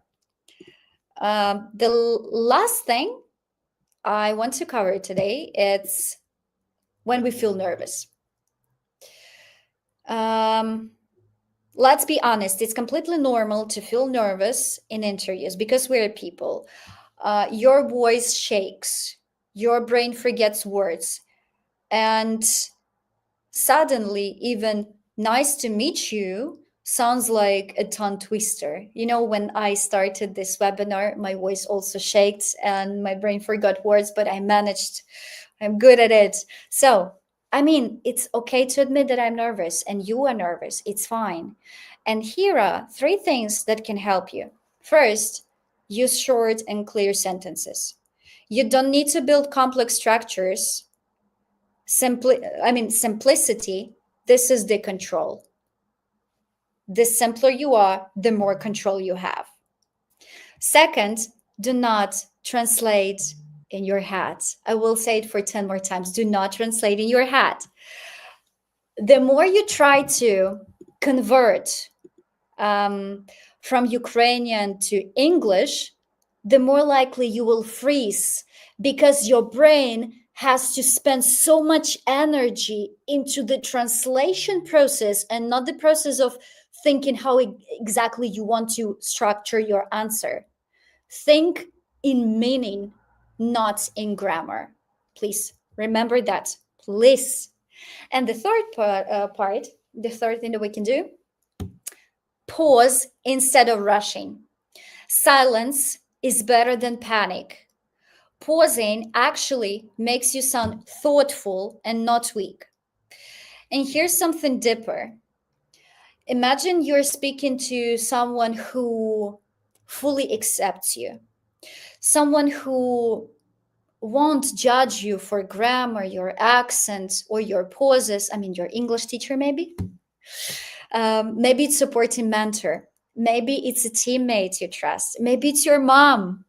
the last thing I want to cover today, it's when we feel nervous. Let's be honest, it's completely normal to feel nervous in interviews because we're people. Your voice shakes, your brain forgets words, and suddenly even nice to meet you sounds like a tongue twister. You know, when I started this webinar, my voice also shaked and my brain forgot words, but I managed. I'm good at it. So I mean, it's okay to admit that I'm nervous and you are nervous. It's fine. And here are 3 things that can help you. First, use short and clear sentences. You don't need to build complex structures. Simplicity, this is the control. The simpler you are, the more control you have. Second, do not translate in your head. I will say it for 10 more times. Do not translate in your head. The more you try to convert from Ukrainian to English, the more likely you will freeze, because your brain has to spend so much energy into the translation process and not the process of thinking how exactly you want to structure your answer. Think in meaning, not in grammar. Please remember that, please. And the third part, the third thing that we can do, pause instead of rushing. Silence is better than panic. Pausing actually makes you sound thoughtful and not weak. And here's something deeper. Imagine you're speaking to someone who fully accepts you, someone who won't judge you for grammar, your accent, or your pauses. I mean, your English teacher, maybe. Maybe it's a supporting mentor. Maybe it's a teammate you trust. Maybe it's your mom.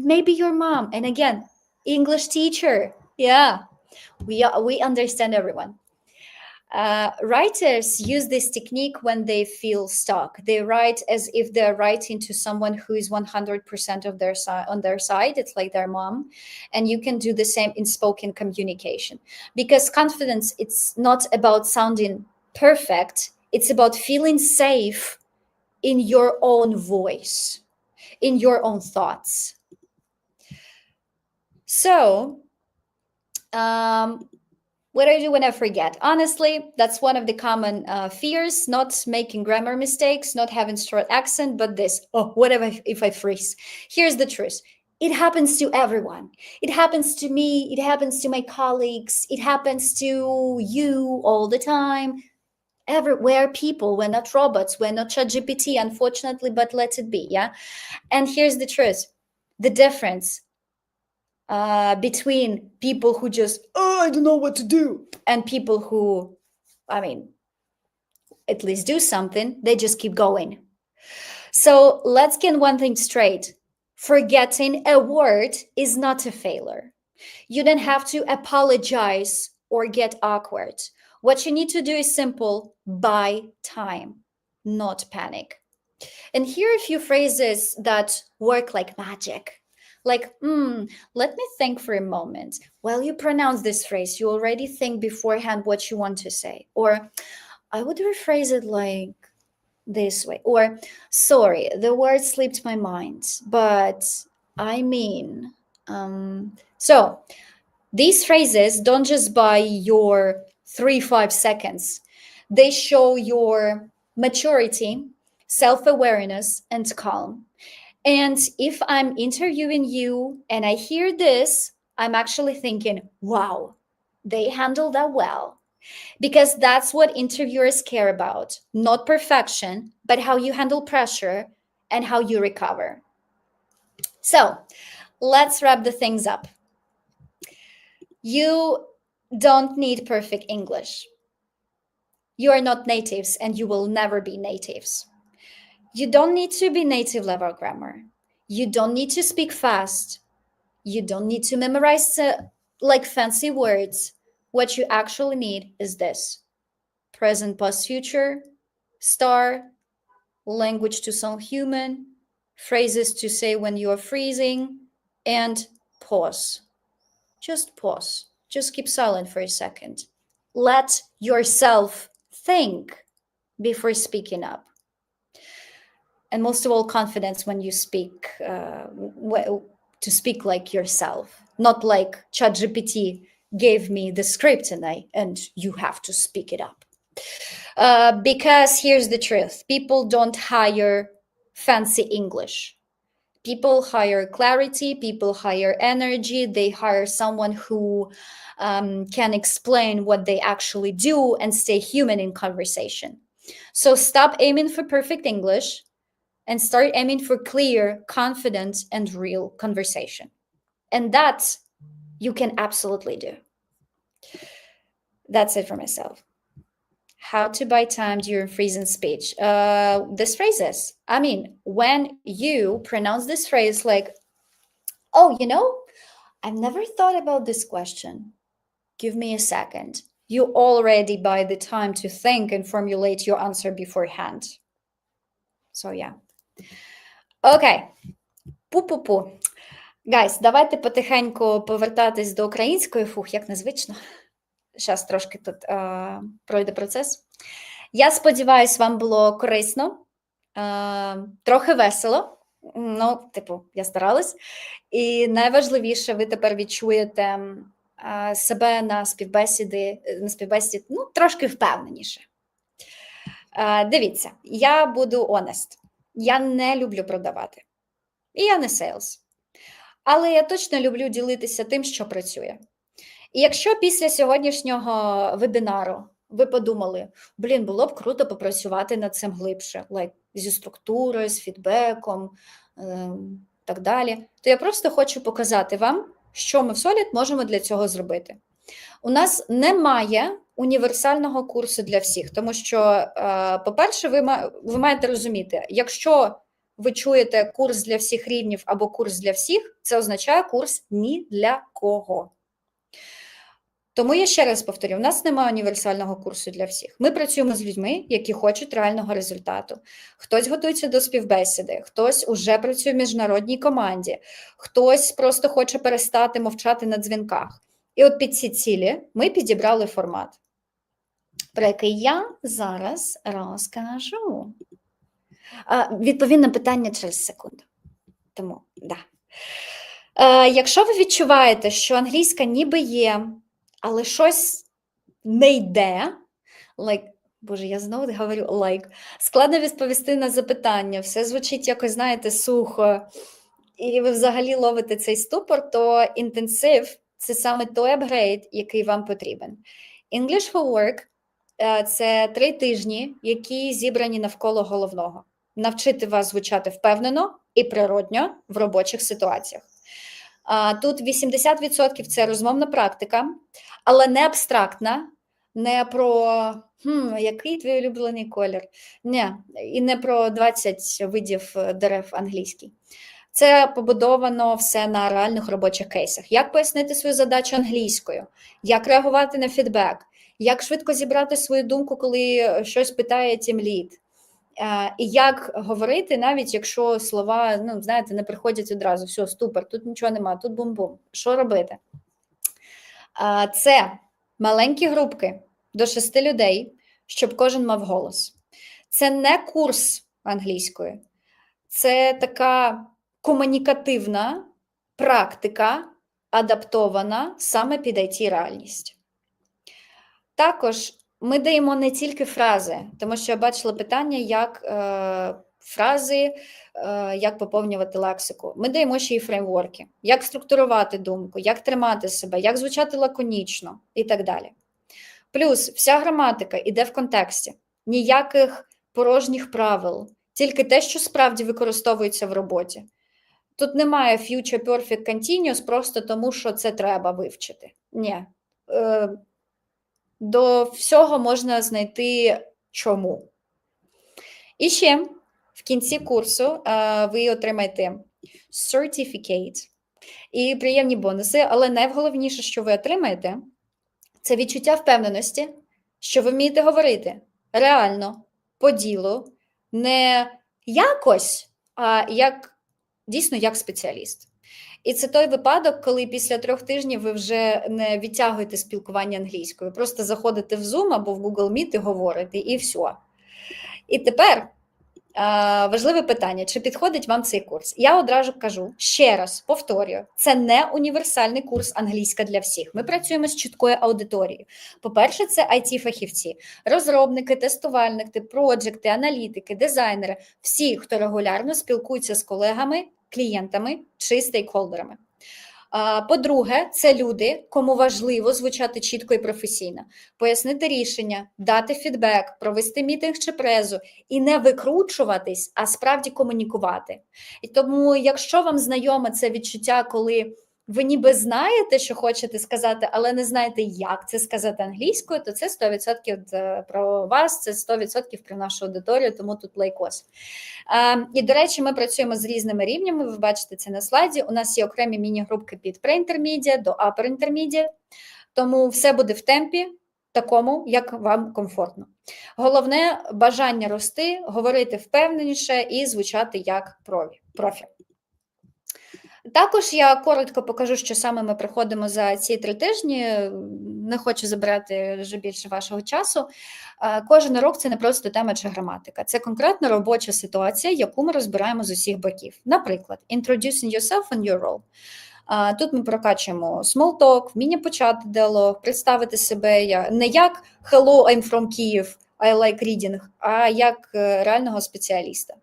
Maybe your mom. And again, English teacher. Yeah, we understand everyone. Writers use this technique when they feel stuck. They write as if they're writing to someone who is 100% of their on their side. It's like their mom. And you can do the same in spoken communication. Because confidence, it's not about sounding perfect. It's about feeling safe in your own voice, in your own thoughts. So, what I do when I forget? Honestly, that's one of the common fears, not making grammar mistakes, not having short accent, but this, what if I freeze? Here's the truth. It happens to everyone. It happens to me. It happens to my colleagues. It happens to you all the time. Everywhere, people. We're not robots. We're not ChatGPT, unfortunately, but let it be, yeah? And here's the truth. The difference between people who just, I don't know what to do, and people who, at least do something, they just keep going. So let's get one thing straight. Forgetting a word is not a failure. You don't have to apologize or get awkward. What you need to do is simple: buy time, not panic. And here are a few phrases that work like magic. Like, let me think for a moment. While you pronounce this phrase, you already think beforehand what you want to say. Or I would rephrase it like this way. Or, sorry, the word slipped my mind, but I mean. So these phrases don't just buy your 3-5 seconds. They show your maturity, self-awareness, and calm. And if I'm interviewing you and I hear this, I'm actually thinking, wow, they handled that well. Because that's what interviewers care about. Not perfection, but how you handle pressure and how you recover. So let's wrap the things up. You don't need perfect English. You are not natives and you will never be natives. You don't need to be native level grammar. You don't need to speak fast. You don't need to memorize like fancy words. What you actually need is this: present, past, future, STAR, language to sound human, phrases to say when you are freezing, and pause. Just pause. Just keep silent for a second. Let yourself think before speaking up. And most of all, confidence when you speak, to speak like yourself, not like ChatGPT gave me the script and you have to speak it up. Because here's the truth. People don't hire fancy English. People hire clarity. People hire energy. They hire someone who can explain what they actually do and stay human in conversation. So stop aiming for perfect English and start aiming for clear, confident, and real conversation. And that you can absolutely do. That's it for myself. How to buy time during freezing speech. These phrases. When you pronounce this phrase like, I've never thought about this question. Give me a second. You already buy the time to think and formulate your answer beforehand. So yeah. Окей. Пу-пу-пу. Гайс, давайте потихеньку повертатись до української. Фух, як незвично. Зараз трошки тут пройде процес. Я сподіваюся, вам було корисно, трохи весело. Я старалась. І найважливіше, ви тепер відчуєте себе на співбесіді, трошки впевненіше. Дивіться, я буду honest. Я не люблю продавати. І я не сейлс. Але я точно люблю ділитися тим, що працює. І якщо після сьогоднішнього вебінару ви подумали, було б круто попрацювати над цим глибше, зі структурою, з фідбеком, так далі, то я просто хочу показати вам, що ми в Solid можемо для цього зробити. У нас немає універсального курсу для всіх, тому що, по-перше, ви маєте розуміти, якщо ви чуєте курс для всіх рівнів або курс для всіх, це означає курс ні для кого. Тому я ще раз повторю, у нас немає універсального курсу для всіх. Ми працюємо з людьми, які хочуть реального результату. Хтось готується до співбесіди, хтось уже працює в міжнародній команді, хтось просто хоче перестати мовчати на дзвінках. І от під ці цілі ми підібрали формат, про який я зараз розкажу. Відповім на питання через секунду. Тому, да. Якщо ви відчуваєте, що англійська ніби є, але щось не йде, боже, я знову говорю складно відповісти на запитання, все звучить якось, знаєте, сухо, і ви взагалі ловите цей ступор, то інтенсив – це саме той апгрейд, який вам потрібен. English for Work – це 3 тижні, які зібрані навколо головного. Навчити вас звучати впевнено і природньо в робочих ситуаціях. Тут 80% – це розмовна практика, але не абстрактна, не про який твій улюблений колір, ні, і не про 20 видів дерев англійській. Це побудовано все на реальних робочих кейсах. Як пояснити свою задачу англійською, як реагувати на фідбек, як швидко зібрати свою думку, коли щось питає тімлід, і як говорити, навіть якщо слова, знаєте, не приходять одразу, все, ступор, тут нічого нема, тут бум-бум. Що робити? Це маленькі групки до 6 людей, щоб кожен мав голос. Це не курс англійської, це така комунікативна практика, адаптована саме під IT-реальність. Також ми даємо не тільки фрази, тому що я бачила питання, як фрази, як поповнювати лексику. Ми даємо ще й фреймворки, як структурувати думку, як тримати себе, як звучати лаконічно і так далі. Плюс вся граматика йде в контексті, ніяких порожніх правил, тільки те, що справді використовується в роботі. Тут немає future perfect continuous просто тому, що це треба вивчити. Ні. До всього можна знайти чому. І ще в кінці курсу ви отримаєте certificate і приємні бонуси, але найголовніше, що ви отримаєте, це відчуття впевненості, що ви вмієте говорити реально, по ділу, не якось, а дійсно як спеціаліст. І це той випадок, коли після 3 тижнів ви вже не відтягуєте спілкування англійською, просто заходите в Zoom або в Google Meet і говорите, і все. І тепер важливе питання, чи підходить вам цей курс? Я одразу кажу, ще раз повторюю, це не універсальний курс англійська для всіх. Ми працюємо з чіткою аудиторією. По-перше, це IT-фахівці, розробники, тестувальники, проджекти, аналітики, дизайнери, всі, хто регулярно спілкуються з колегами, клієнтами чи стейкхолдерами. По-друге, це люди, кому важливо звучати чітко і професійно, пояснити рішення, дати фідбек, провести мітинг чи презу і не викручуватись, а справді комунікувати. І тому, якщо вам знайоме це відчуття, коли ви ніби знаєте, що хочете сказати, але не знаєте, як це сказати англійською, то це 100% про вас, це 100% про нашу аудиторію, тому тут лайкос. І, до речі, ми працюємо з різними рівнями, ви бачите це на слайді. У нас є окремі міні-групки від pre-intermediate до upper intermediate, тому все буде в темпі такому, як вам комфортно. Головне – бажання рости, говорити впевненіше і звучати як профі. Також я коротко покажу, що саме ми проходимо за ці 3 тижні. Не хочу забирати вже більше вашого часу. Кожен урок – це не просто тема чи граматика. Це конкретна робоча ситуація, яку ми розбираємо з усіх боків. Наприклад, introducing yourself and your role. Тут ми прокачуємо small talk, вміння почати діалог, представити себе не як «Hello, I'm from Kyiv, I like reading», а як реального спеціаліста.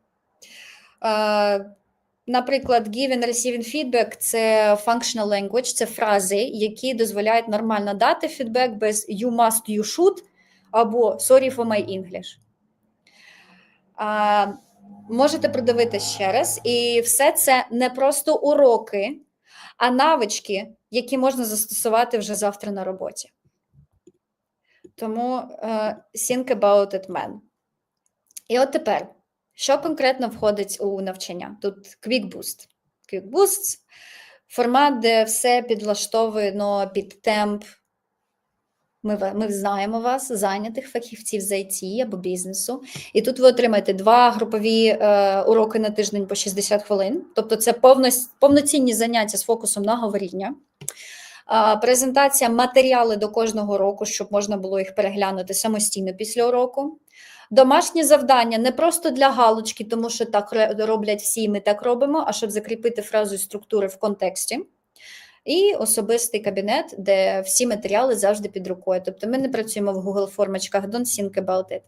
Наприклад, give and receiving feedback – це functional language, це фрази, які дозволяють нормально дати фідбек без you must, you should або sorry for my English. Можете продивитися ще раз. І все це не просто уроки, а навички, які можна застосувати вже завтра на роботі. Тому think about it, man. І от тепер. Що конкретно входить у навчання? Тут Quick Boost. Quick Boost – формат, де все підлаштовано під темп. Ми знаємо вас, зайнятих фахівців з IT або бізнесу. І тут ви отримаєте 2 групові уроки на тиждень по 60 хвилин. Тобто це повноцінні заняття з фокусом на говоріння. Презентація, матеріали до кожного року, щоб можна було їх переглянути самостійно після уроку. Домашні завдання не просто для галочки, тому що так роблять всі, ми так робимо, а щоб закріпити фразу і структури в контексті. І особистий кабінет, де всі матеріали завжди під рукою. Тобто ми не працюємо в Google-формочках, don't think about it.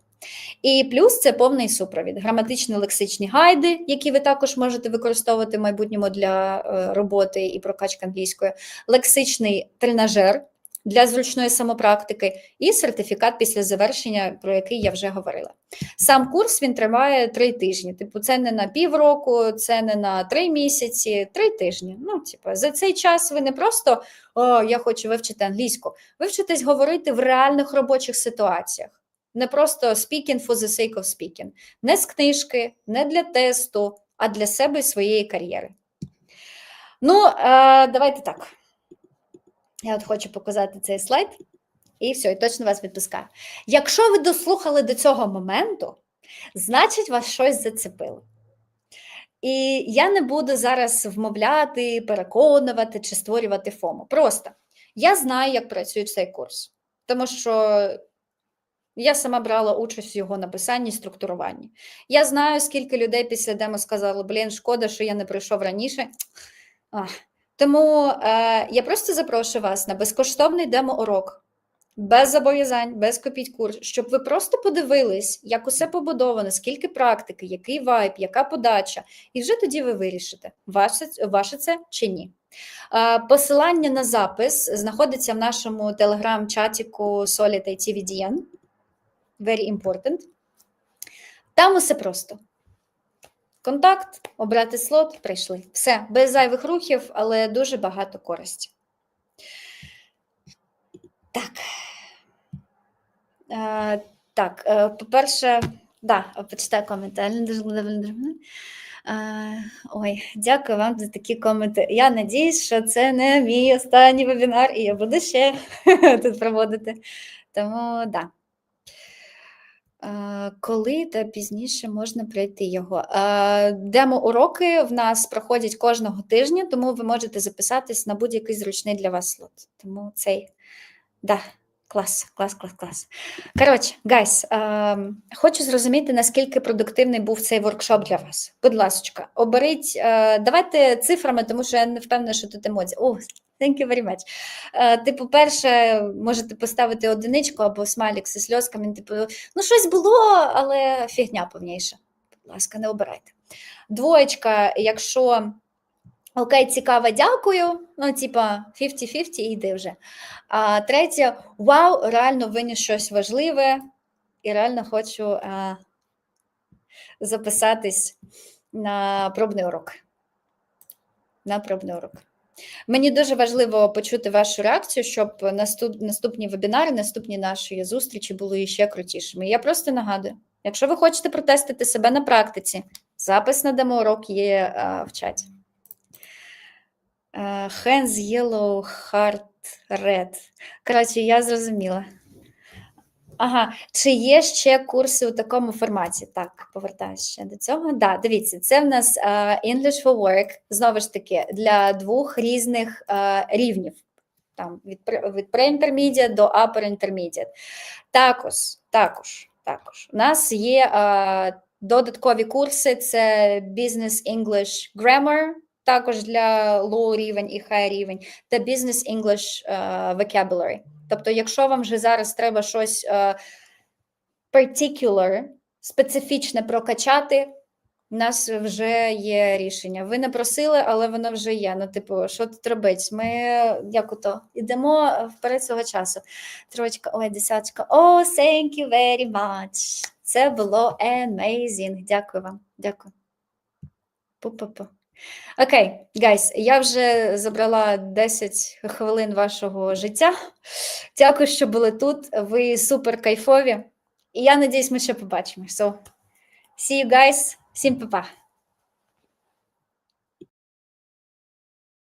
І плюс це повний супровід. Граматично-лексичні гайди, які ви також можете використовувати в майбутньому для роботи і прокачки англійської. Лексичний тренажер для зручної самопрактики і сертифікат після завершення, про який я вже говорила. Сам курс, він триває 3 тижні. Типу, це не на півроку, це не на 3 місяці, 3 тижні. Ну, типу, за цей час ви не просто я хочу вивчити англійську. Ви вчитесь говорити в реальних робочих ситуаціях. Не просто speaking for the sake of speaking. Не з книжки, не для тесту, а для себе і своєї кар'єри. Ну, давайте так. Я от хочу показати цей слайд. І все, і точно вас відпускаю. Якщо ви дослухали до цього моменту, значить вас щось зацепило. І я не буду зараз вмовляти, переконувати чи створювати ФОМО. Просто я знаю, як працює цей курс. Тому що я сама брала участь в його написанні і структуруванні. Я знаю, скільки людей після демо сказали, блін, шкода, що я не прийшов раніше. Тому я просто запрошую вас на безкоштовний демо-урок. Без зобов'язань, без купіть курс, щоб ви просто подивились, як усе побудовано, скільки практики, який вайб, яка подача, і вже тоді ви вирішите, ваше це чи ні. Посилання на запис знаходиться в нашому телеграм-чатіку Solid IT VDN. Very important. Там усе просто. Контакт, обрати слот, прийшли. Все, без зайвих рухів, але дуже багато користі. Так, по-перше, почитаю коментар. Дякую вам за такі коменти. Я надіюсь, що це не мій останній вебінар, і я буду ще тут проводити. Тому, да. Коли та пізніше можна пройти його? Демо-уроки в нас проходять кожного тижня, тому ви можете записатись на будь-який зручний для вас слот. Тому цей, да. Клас. Коротше, гайс, хочу зрозуміти, наскільки продуктивний був цей воркшоп для вас. Будь ласочка, оберіть, давайте цифрами, тому що я не впевнена, що тут емоції. Thank you very much. Типу, перше, можете поставити 1 або смайлик зі сльозками, типу, ну щось було, але фігня повніша. Будь ласка, не обирайте. 2, якщо... Окей, цікаво, дякую. Ну, типа, 50-50 і йди вже. 3, вау, реально виніс щось важливе. І реально хочу записатись на пробний урок. Мені дуже важливо почути вашу реакцію, щоб наступні вебінари, наступні наші зустрічі були ще крутішими. Я просто нагадую, якщо ви хочете протестити себе на практиці, запис на демо-урок є в чаті. Hands yellow, heart red. Коротше, я зрозуміла. Ага, чи є ще курси у такому форматі? Так, повертаюся ще до цього. Да, дивіться, це в нас English for Work, знову ж таки, для 2 різних рівнів. Там, від pre-intermediate до upper intermediate. Також. У нас є додаткові курси, це Business English Grammar, також для low рівень і high рівень, та Business English Vocabulary. Тобто, якщо вам вже зараз треба щось particular, специфічне прокачати, у нас вже є рішення. Ви не просили, але воно вже є. Ну, типу, що тут робити? Ми, йдемо вперед свого часу. 3, 10. Thank you very much. Це було amazing. Дякую вам. Дякую. Пу-пу-пу. Окей, гайс, я вже забрала 10 хвилин вашого життя. Дякую, що були тут. Ви супер кайфові. І я надіюсь, ми ще побачимось. See you guys. Всім па-па.